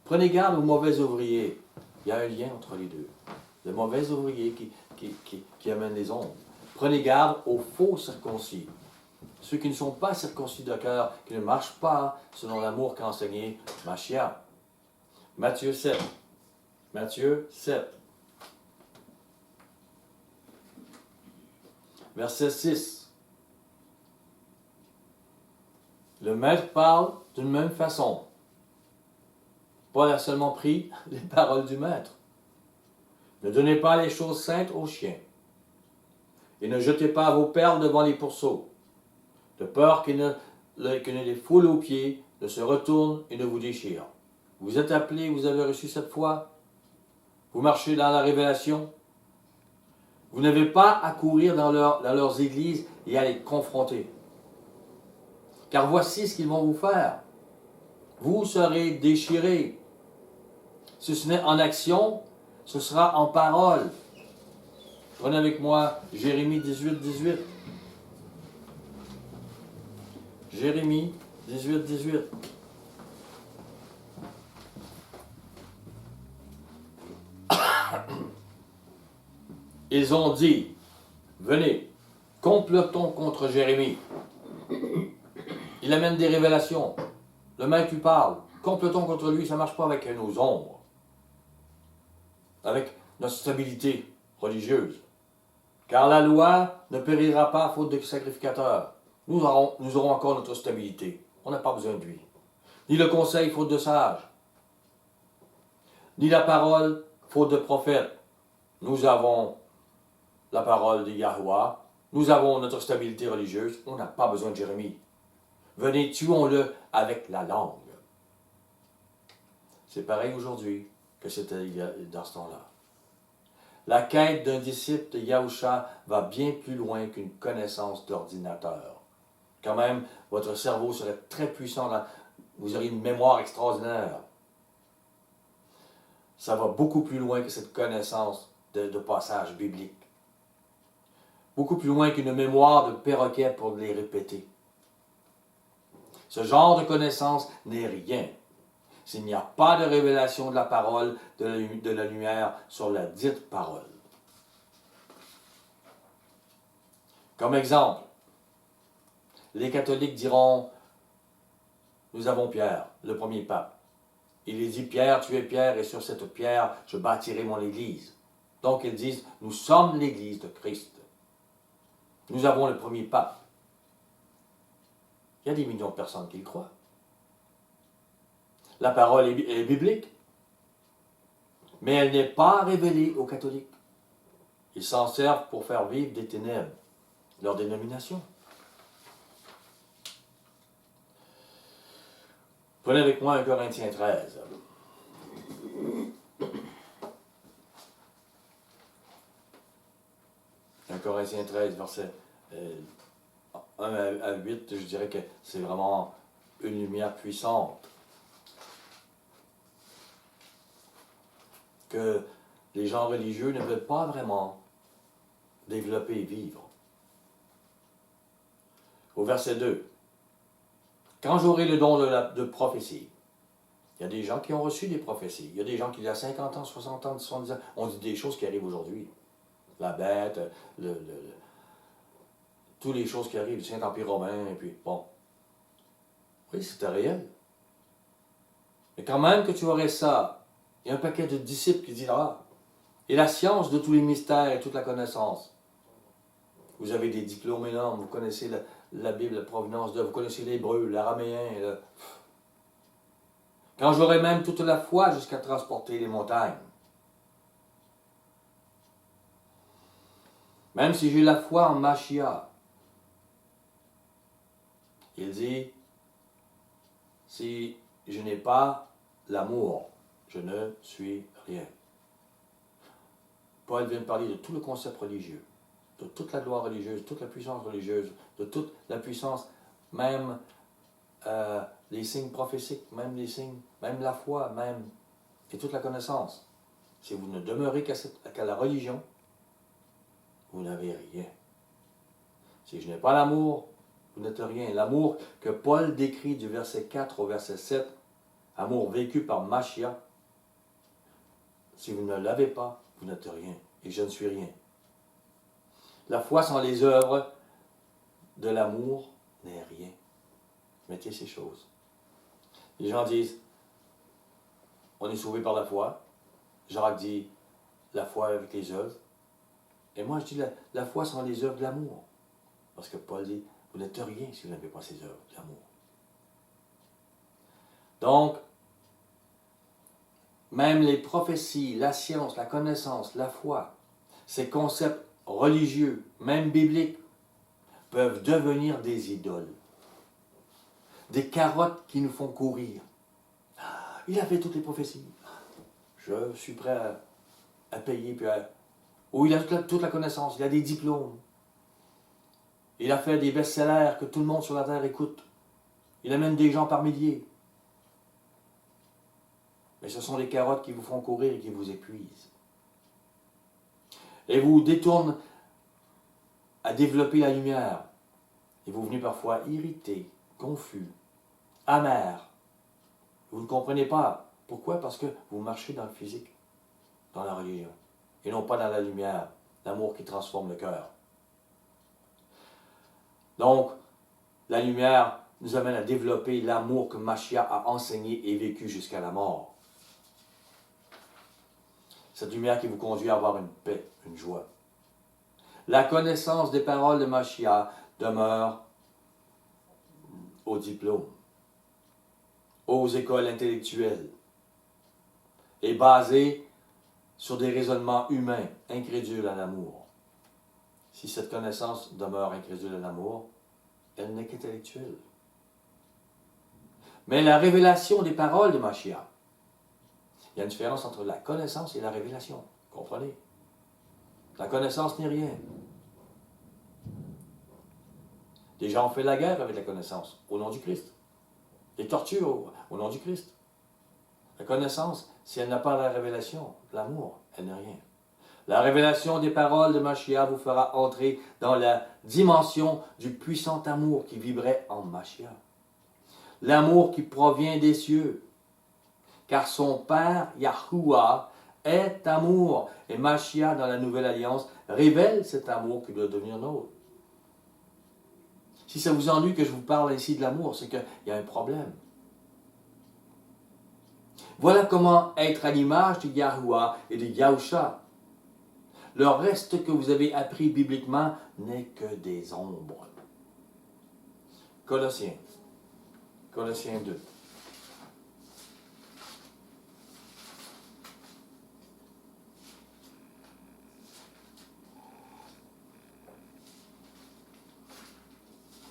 prenez garde aux mauvais ouvriers. Il y a un lien entre les deux. Le mauvais ouvrier qui amène les ombres. Prenez garde aux faux circoncis. Ceux qui ne sont pas circoncis de cœur, qui ne marchent pas selon l'amour qu'a enseigné Mashiach. Matthieu 7. Matthieu 7. Verset 6. Le maître parle d'une même façon. Paul a seulement pris les paroles du maître. Ne donnez pas les choses saintes aux chiens. Et ne jetez pas vos perles devant les pourceaux, de peur que ne les foule aux pieds, ne se retournent et ne vous déchirent. Vous êtes appelés, vous avez reçu cette foi. Vous marchez dans la révélation. Vous n'avez pas à courir dans leurs églises et à les confronter. Car voici ce qu'ils vont vous faire. Vous serez déchirés. Si ce n'est en action, ce sera en parole. Prenez avec moi Jérémie 18, 18. Jérémie 18, 18. Ils ont dit, venez, complotons contre Jérémie. Il amène des révélations. Le maître lui parle. Complotons contre lui, ça ne marche pas avec nos ombres. Avec notre stabilité religieuse. Car la loi ne périra pas faute de sacrificateur. Nous aurons encore notre stabilité. On n'a pas besoin de lui. Ni le conseil faute de sage. Ni la parole faute de prophète. Nous avons la parole de Yahuwah. Nous avons notre stabilité religieuse. On n'a pas besoin de Jérémie. Venez, tuons-le avec la langue. C'est pareil aujourd'hui que c'était dans ce temps-là. La quête d'un disciple de Yahusha va bien plus loin qu'une connaissance d'ordinateur. Quand même, votre cerveau serait très puissant. Vous auriez une mémoire extraordinaire. Ça va beaucoup plus loin que cette connaissance de passages bibliques. Beaucoup plus loin qu'une mémoire de perroquet pour les répéter. Ce genre de connaissance n'est rien s'il n'y a pas de révélation de la parole, de la lumière sur la dite parole. Comme exemple, les catholiques diront, nous avons Pierre, le premier pape. Il est dit, Pierre, tu es Pierre, et sur cette pierre, je bâtirai mon Église. Donc ils disent, nous sommes l'Église de Christ. Nous avons le premier pape. Il y a des millions de personnes qui le croient. La parole est biblique, mais elle n'est pas révélée aux catholiques. Ils s'en servent pour faire vivre des ténèbres, leur dénomination. Prenez avec moi 1 Corinthiens 13. Corinthiens 13, verset 1 à 8, je dirais que c'est vraiment une lumière puissante. Que les gens religieux ne veulent pas vraiment développer et vivre. Au verset 2, quand j'aurai le don de prophétie, il y a des gens qui ont reçu des prophéties. Il y a des gens qui, il y a 50 ans, 60 ans, 70 ans, ont dit des choses qui arrivent aujourd'hui. La bête, toutes les choses qui arrivent, le Saint-Empire romain, et puis bon. Oui, c'était réel. Mais quand même que tu aurais ça, il y a un paquet de disciples qui disent, ah, et la science de tous les mystères et toute la connaissance. Vous avez des diplômes énormes, vous connaissez la Bible, la provenance de, vous connaissez l'hébreu, l'araméen. Quand j'aurai même toute la foi jusqu'à transporter les montagnes. Même si j'ai la foi en Mashiach. Il dit, si je n'ai pas l'amour, je ne suis rien. Paul vient de parler de tout le concept religieux, de toute la loi religieuse, toute la puissance religieuse, de toute la puissance, même les signes prophétiques, même les signes, même la foi, même, et toute la connaissance. Si vous ne demeurez qu'à la religion, vous n'avez rien. Si je n'ai pas l'amour, vous n'êtes rien. L'amour que Paul décrit du verset 4 au verset 7, amour vécu par Mashiach, si vous ne l'avez pas, vous n'êtes rien. Et je ne suis rien. La foi sans les œuvres de l'amour n'est rien. Mettez ces choses. Les gens disent, on est sauvé par la foi. Jacques dit, la foi avec les œuvres. Et moi, je dis la foi sans les œuvres de l'amour. Parce que Paul dit, vous n'êtes rien si vous n'avez pas ces œuvres de l'amour. Donc, même les prophéties, la science, la connaissance, la foi, ces concepts religieux, même bibliques, peuvent devenir des idoles. Des carottes qui nous font courir. Il a fait toutes les prophéties. Je suis prêt à payer, puis ou il a toute la connaissance, il a des diplômes. Il a fait des best-sellers que tout le monde sur la terre écoute. Il amène des gens par milliers. Mais ce sont les carottes qui vous font courir et qui vous épuisent. Et vous détournent à développer la lumière. Et vous venez parfois irrité, confus, amer. Vous ne comprenez pas. Pourquoi? Parce que vous marchez dans le physique, dans la religion, et non pas dans la lumière, l'amour qui transforme le cœur. Donc, la lumière nous amène à développer l'amour que Mashiach a enseigné et vécu jusqu'à la mort. Cette lumière qui vous conduit à avoir une paix, une joie. La connaissance des paroles de Mashiach demeure au diplôme, aux écoles intellectuelles, et basée sur des raisonnements humains, incrédules à l'amour. Si cette connaissance demeure incrédule à l'amour, elle n'est qu'intellectuelle. Mais la révélation des paroles de Mashiach, il y a une différence entre la connaissance et la révélation. Comprenez? La connaissance n'est rien. Les gens ont fait la guerre avec la connaissance, au nom du Christ. Les tortures au nom du Christ. La connaissance, si elle n'a pas la révélation, l'amour, elle n'est rien. La révélation des paroles de Mashiach vous fera entrer dans la dimension du puissant amour qui vibrait en Mashiach. L'amour qui provient des cieux. Car son Père, Yahuwah, est amour. Et Mashiach, dans la Nouvelle Alliance, révèle cet amour qui doit devenir nôtre. Si ça vous ennuie que je vous parle ici de l'amour, c'est qu'il y a un problème. Voilà comment être à l'image de Yahuwah et de Yahusha. Le reste que vous avez appris bibliquement n'est que des ombres. Colossiens 2.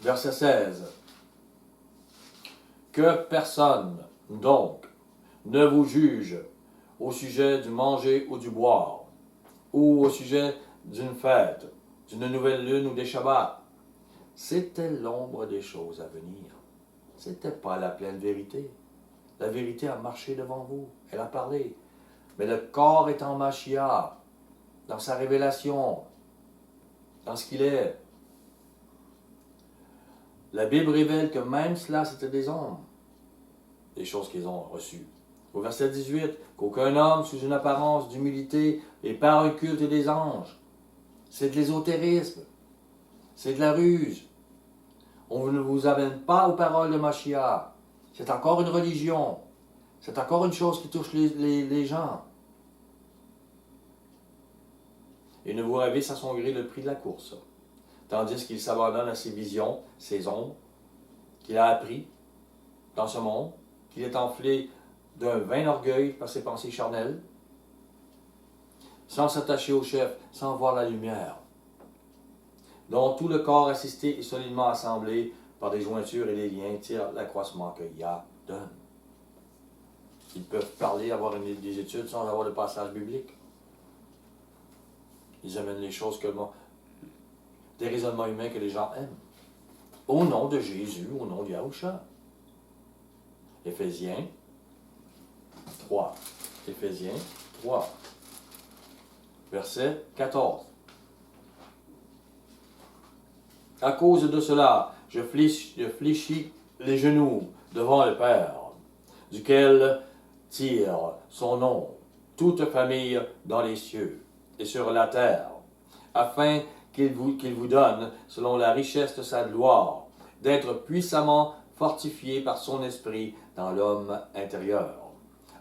Verset 16. Que personne, donc, ne vous juge au sujet du manger ou du boire, ou au sujet d'une fête, d'une nouvelle lune ou des Shabbats. C'était l'ombre des choses à venir. Ce n'était pas la pleine vérité. La vérité a marché devant vous. Elle a parlé. Mais le corps est en Mashiach, dans sa révélation, dans ce qu'il est. La Bible révèle que même cela, c'était des hommes, des choses qu'ils ont reçues. Au verset 18, qu'aucun homme, sous une apparence d'humilité et par un culte des anges, c'est de l'ésotérisme, c'est de la ruse. On ne vous amène pas aux paroles de Mashiach. C'est encore une religion. C'est encore une chose qui touche les gens. Et ne vous ravisse à son gré le prix de la course. Tandis qu'il s'abandonne à ses visions, ses ombres, qu'il a appris dans ce monde, qu'il est enflé d'un vain orgueil par ses pensées charnelles, sans s'attacher au chef, sans voir la lumière, dont tout le corps assisté est solidement assemblé par des jointures et des liens tire l'accroissement que Yah donne. Ils peuvent parler, avoir des études sans avoir de passage biblique. Ils amènent les choses des raisonnements humains que les gens aiment. Au nom de Jésus, au nom de Yahusha. Éphésiens 3. Éphésiens 3. Verset 14. À cause de cela, je fléchis les genoux devant le Père, duquel tire son nom, toute famille dans les cieux et sur la terre, afin qu'il vous donne, selon la richesse de sa gloire, d'être puissamment fortifié par son esprit dans l'homme intérieur,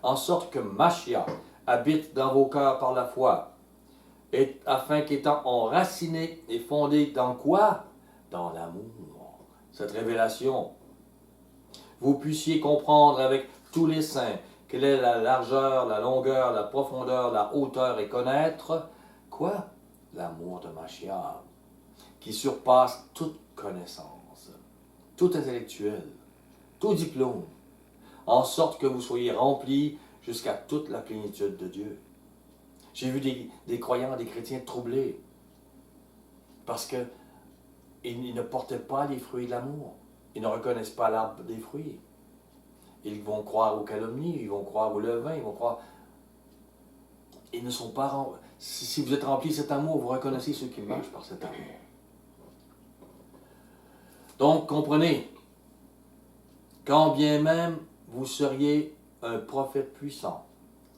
en sorte que Mashiach habite dans vos cœurs par la foi, et afin qu'étant enraciné et fondé dans quoi? Dans l'amour, cette révélation, vous puissiez comprendre avec tous les saints quelle est la largeur, la longueur, la profondeur, la hauteur, et connaître quoi? L'amour de Mashiach, qui surpasse toute connaissance, tout intellectuel, tout diplôme, en sorte que vous soyez remplis jusqu'à toute la plénitude de Dieu. J'ai vu des croyants, des chrétiens troublés, parce qu'ils ne portaient pas les fruits de l'amour. Ils ne reconnaissent pas l'arbre des fruits. Ils vont croire aux calomnies, ils vont croire au levain, ils vont croire... Ils ne sont pas remplis. Si vous êtes remplis de cet amour, vous reconnaissez ceux qui marchent par cet amour. Donc, comprenez, quand bien même vous seriez un prophète puissant,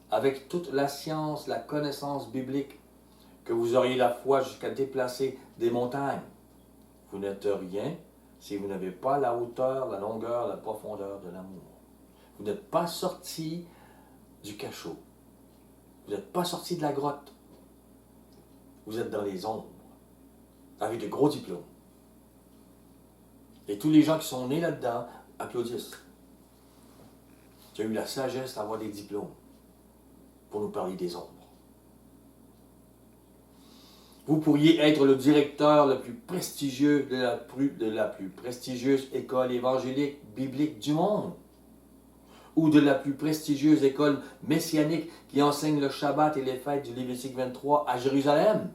avec toute la science, la connaissance biblique, que vous auriez la foi jusqu'à déplacer des montagnes, vous n'êtes rien si vous n'avez pas la hauteur, la longueur, la profondeur de l'amour. Vous n'êtes pas sorti du cachot. Vous n'êtes pas sorti de la grotte. Vous êtes dans les ombres, avec de gros diplômes. Et tous les gens qui sont nés là-dedans applaudissent. Tu as eu la sagesse d'avoir des diplômes pour nous parler des ombres. Vous pourriez être le directeur le plus prestigieux de la plus prestigieuse école évangélique biblique du monde, ou de la plus prestigieuse école messianique qui enseigne le Shabbat et les fêtes du Lévitique 23 à Jérusalem.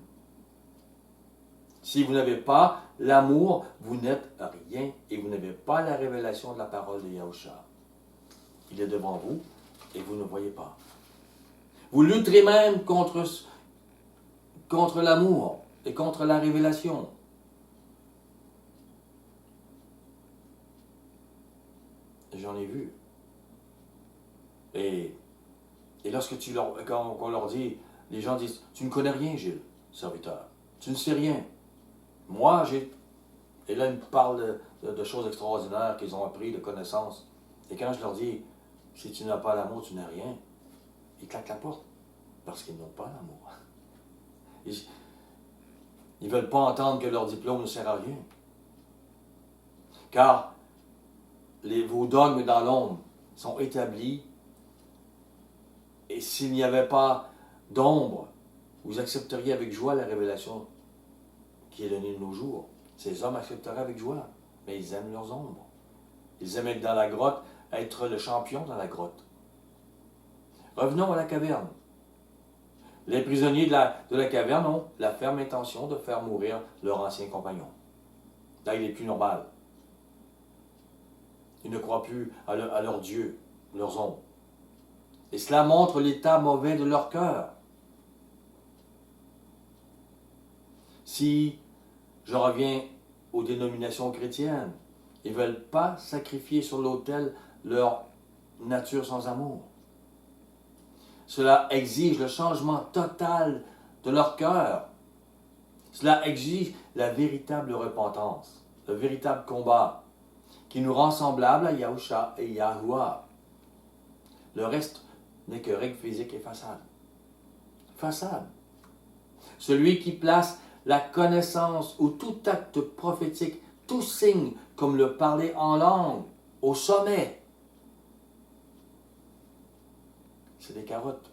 Si vous n'avez pas l'amour, vous n'êtes rien et vous n'avez pas la révélation de la parole de Yahusha. Il est devant vous et vous ne voyez pas. Vous lutterez même contre l'amour et contre la révélation. J'en ai vu. Et lorsque quand on leur dit, les gens disent, tu ne connais rien, Gilles, serviteur. Tu ne sais rien. Moi, j'ai... Et là, ils me parlent de choses extraordinaires qu'ils ont appris, de connaissances. Et quand je leur dis, si tu n'as pas l'amour, tu n'as rien, ils claquent la porte. Parce qu'ils n'ont pas l'amour. Ils ne veulent pas entendre que leur diplôme ne sert à rien. Car vos dogmes dans l'ombre sont établis. Et s'il n'y avait pas d'ombre, vous accepteriez avec joie la révélation qui est donnée de nos jours. Ces hommes accepteraient avec joie, mais ils aiment leurs ombres. Ils aiment être dans la grotte, être le champion dans la grotte. Revenons à la caverne. Les prisonniers de la caverne ont la ferme intention de faire mourir leur ancien compagnon. Là, il n'est plus normal. Ils ne croient plus à leur Dieu, leurs ombres. Et cela montre l'état mauvais de leur cœur. Si je reviens aux dénominations chrétiennes, ils ne veulent pas sacrifier sur l'autel leur nature sans amour. Cela exige le changement total de leur cœur. Cela exige la véritable repentance, le véritable combat qui nous rend semblables à Yahusha et Yahuwah. Le reste n'est que règle physique et façade. Façade. Celui qui place la connaissance ou tout acte prophétique, tout signe comme le parler en langue, au sommet, c'est des carottes.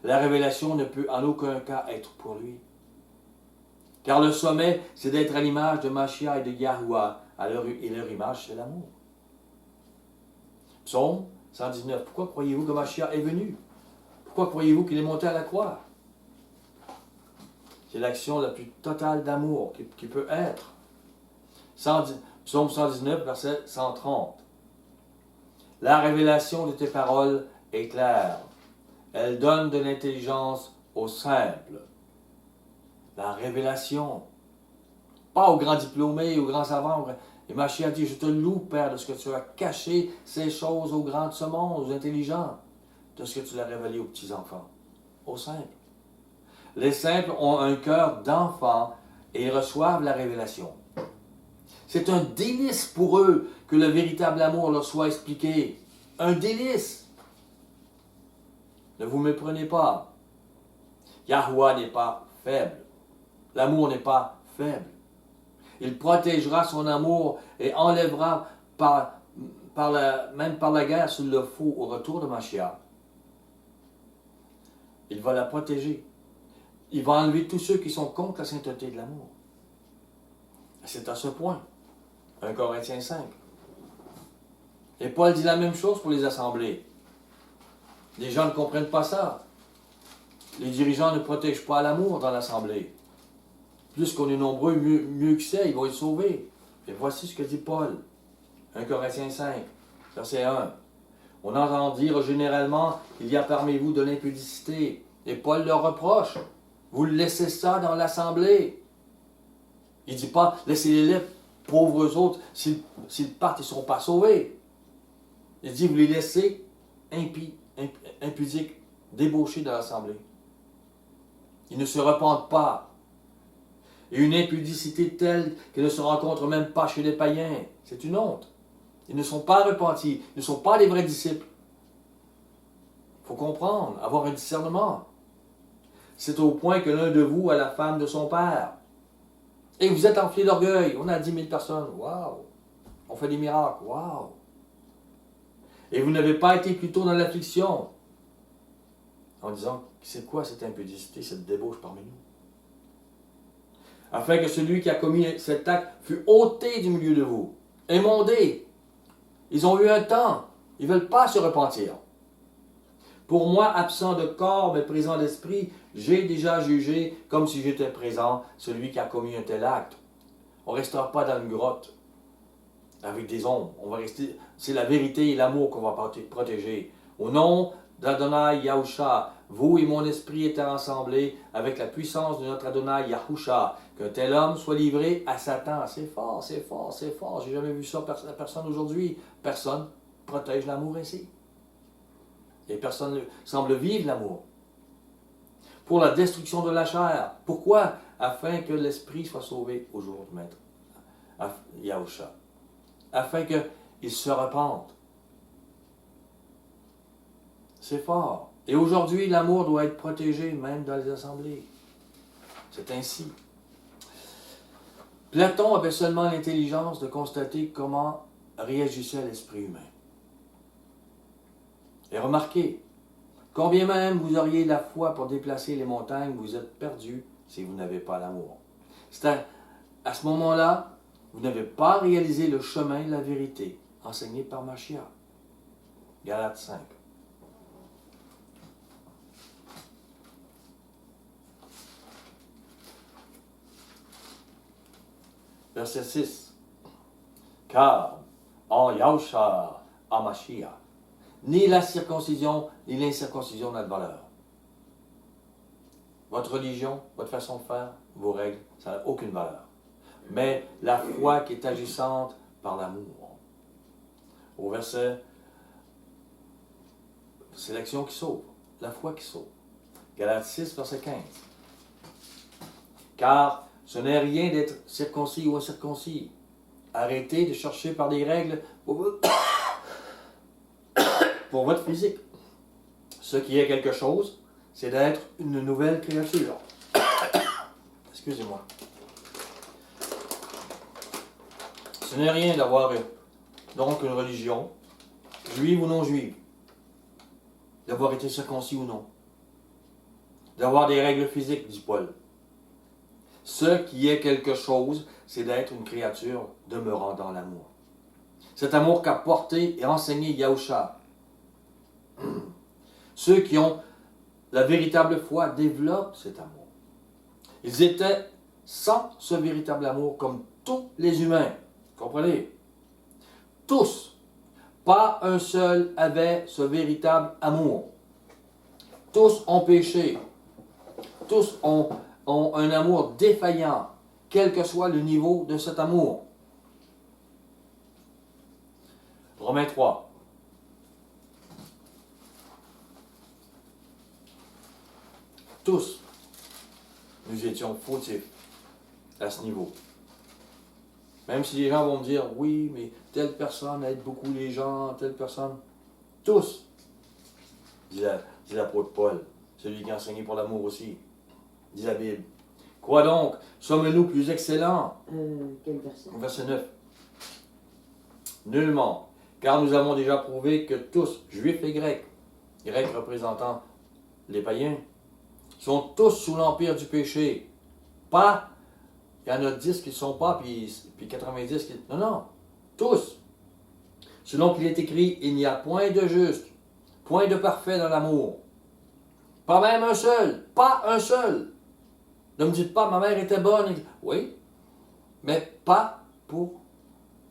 La révélation ne peut en aucun cas être pour lui. Car le sommet, c'est d'être à l'image de Mashiach et de Yahuwah, et leur image, c'est l'amour. Psaume 119. Pourquoi croyez-vous que Mashiach est venu? Pourquoi croyez-vous qu'il est monté à la croix? C'est l'action la plus totale d'amour qui peut être. Psaume 119, verset 130. La révélation de tes paroles est claire. Elle donne de l'intelligence aux simples. La révélation. Pas aux grands diplômés, aux grands savants. Et Mashiach dit, je te loue, Père, de ce que tu as caché ces choses aux grands de ce monde, aux intelligents, de ce que tu l'as révélé aux petits-enfants, aux simples. Les simples ont un cœur d'enfant et ils reçoivent la révélation. C'est un délice pour eux que le véritable amour leur soit expliqué. Un délice. Ne vous méprenez pas. Yahuwah n'est pas faible. L'amour n'est pas faible. Il protégera son amour et enlèvera même par la guerre s'il le faut au retour de Mashiach. Il va la protéger. Il va enlever tous ceux qui sont contre la sainteté de l'amour. C'est à ce point. 1 Corinthiens 5. Et Paul dit la même chose pour les assemblées. Les gens ne comprennent pas ça. Les dirigeants ne protègent pas l'amour dans l'assemblée. Plus qu'on est nombreux, mieux que c'est, ils vont être sauvés. Et voici ce que dit Paul. 1 Corinthiens 5, verset 1. On entend dire généralement qu'il y a parmi vous de l'impudicité. Et Paul leur reproche. Vous laissez ça dans l'assemblée. Il ne dit pas, laissez-les pauvres autres, s'ils partent, ils ne seront pas sauvés. Il dit, vous les laissez impudiques, débauchés dans l'assemblée. Ils ne se repentent pas. Et une impudicité telle qu'elle ne se rencontre même pas chez les païens. C'est une honte. Ils ne sont pas repentis. Ils ne sont pas les vrais disciples. Il faut comprendre, avoir un discernement. C'est au point que l'un de vous a la femme de son père. Et vous êtes enflé d'orgueil. On a 10 000 personnes. Waouh! On fait des miracles. Waouh! Et vous n'avez pas été plutôt dans l'affliction. En disant, c'est quoi cette impudicité, cette débauche parmi nous? Afin que celui qui a commis cet acte fût ôté du milieu de vous, émondé. Ils ont eu un temps. Ils ne veulent pas se repentir. Pour moi, absent de corps, mais présent d'esprit, j'ai déjà jugé, comme si j'étais présent, celui qui a commis un tel acte. On ne restera pas dans une grotte avec des ombres. On va rester. C'est la vérité et l'amour qu'on va protéger. Au nom d'Adonai Yahusha, vous et mon esprit étaient rassemblés avec la puissance de notre Adonai Yahusha. Qu'un tel homme soit livré à Satan. C'est fort, c'est fort, c'est fort. J'ai jamais vu ça personne aujourd'hui. Personne protège l'amour ici. Et personne ne semble vivre l'amour. Pour la destruction de la chair. Pourquoi? Afin que l'esprit soit sauvé au jour du Maître. Yahusha. Afin qu'il se repente. C'est fort. Et aujourd'hui, l'amour doit être protégé même dans les assemblées. C'est ainsi. Platon avait seulement l'intelligence de constater comment réagissait l'esprit humain. Et remarquez, combien même vous auriez la foi pour déplacer les montagnes, vous êtes perdu si vous n'avez pas l'amour. C'est à ce moment-là, vous n'avez pas réalisé le chemin de la vérité enseigné par Mashiach. Galates 5. Verset 6. Car en Yahushua HaMashiach, ni la circoncision, ni l'incirconcision n'a de valeur. Votre religion, votre façon de faire, vos règles, ça n'a aucune valeur. Mais la foi qui est agissante par l'amour. Au verset, c'est l'action qui sauve, la foi qui sauve. Galates 6, verset 15. Car ce n'est rien d'être circoncis ou incirconcis. Arrêtez de chercher par des règles pour votre physique. Ce qui est quelque chose, c'est d'être une nouvelle créature. Excusez-moi. Ce n'est rien d'avoir donc une religion, juive ou non juive, d'avoir été circoncis ou non, d'avoir des règles physiques, dit Paul. Ce qui est quelque chose, c'est d'être une créature demeurant dans l'amour. Cet amour qu'a porté et enseigné Yahushua. Ceux qui ont la véritable foi développent cet amour. Ils étaient sans ce véritable amour comme tous les humains. Comprenez? Tous. Pas un seul avait ce véritable amour. Tous ont péché. Tous ont un amour défaillant, quel que soit le niveau de cet amour. Romains 3. Tous, nous étions fautifs à ce niveau. Même si les gens vont me dire, oui, mais telle personne aide beaucoup les gens, telle personne. Tous, dit l'apôtre Paul, celui qui a enseigné pour l'amour aussi, dit la Bible. Quoi donc? Sommes-nous plus excellents? Quel verset? Verset 9. Nullement, car nous avons déjà prouvé que tous, juifs et grecs, grecs représentant les païens, sont tous sous l'empire du péché. Pas, il y en a 10 qui ne sont pas, puis 90 qui... Non, non, tous. Selon qu'il est écrit, il n'y a point de juste, point de parfait dans l'amour. Pas même un seul, pas un seul. Ne me dites pas, ma mère était bonne. Oui, mais pas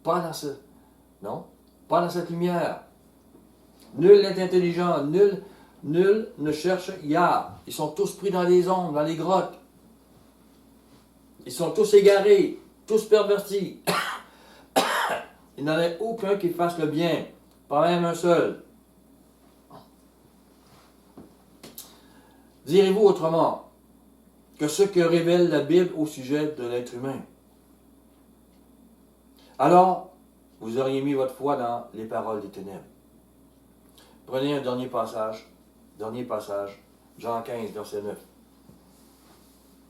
dans ce... Non, pas dans cette lumière. Nul n'est intelligent, nul ne cherche Yah. Ils sont tous pris dans les ombres, dans les grottes. Ils sont tous égarés, tous pervertis. Il n'en est aucun qui fasse le bien, pas même un seul. Direz-vous autrement que ce que révèle la Bible au sujet de l'être humain? Alors, vous auriez mis votre foi dans les paroles des ténèbres. Prenez un dernier passage, Jean 15, verset 9.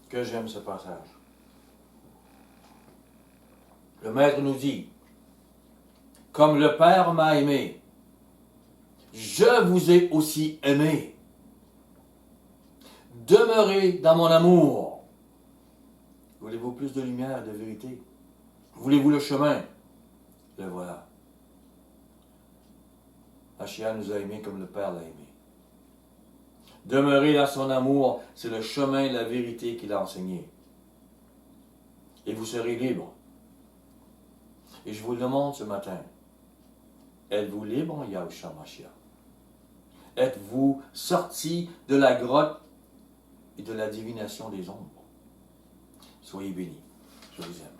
Que j'aime ce passage. Le Maître nous dit, « Comme le Père m'a aimé, je vous ai aussi aimé. Demeurez dans mon amour. » Voulez-vous plus de lumière et de vérité? Voulez-vous le chemin? Le voilà. Mashiach nous a aimés comme le Père l'a aimé. Demeurer dans son amour, c'est le chemin et la vérité qu'il a enseigné. Et vous serez libre. Et je vous le demande ce matin. Êtes-vous libre en Yahushua Mashiach? Êtes-vous sorti de la grotte et de la divination des ombres? Soyez bénis. Je vous aime.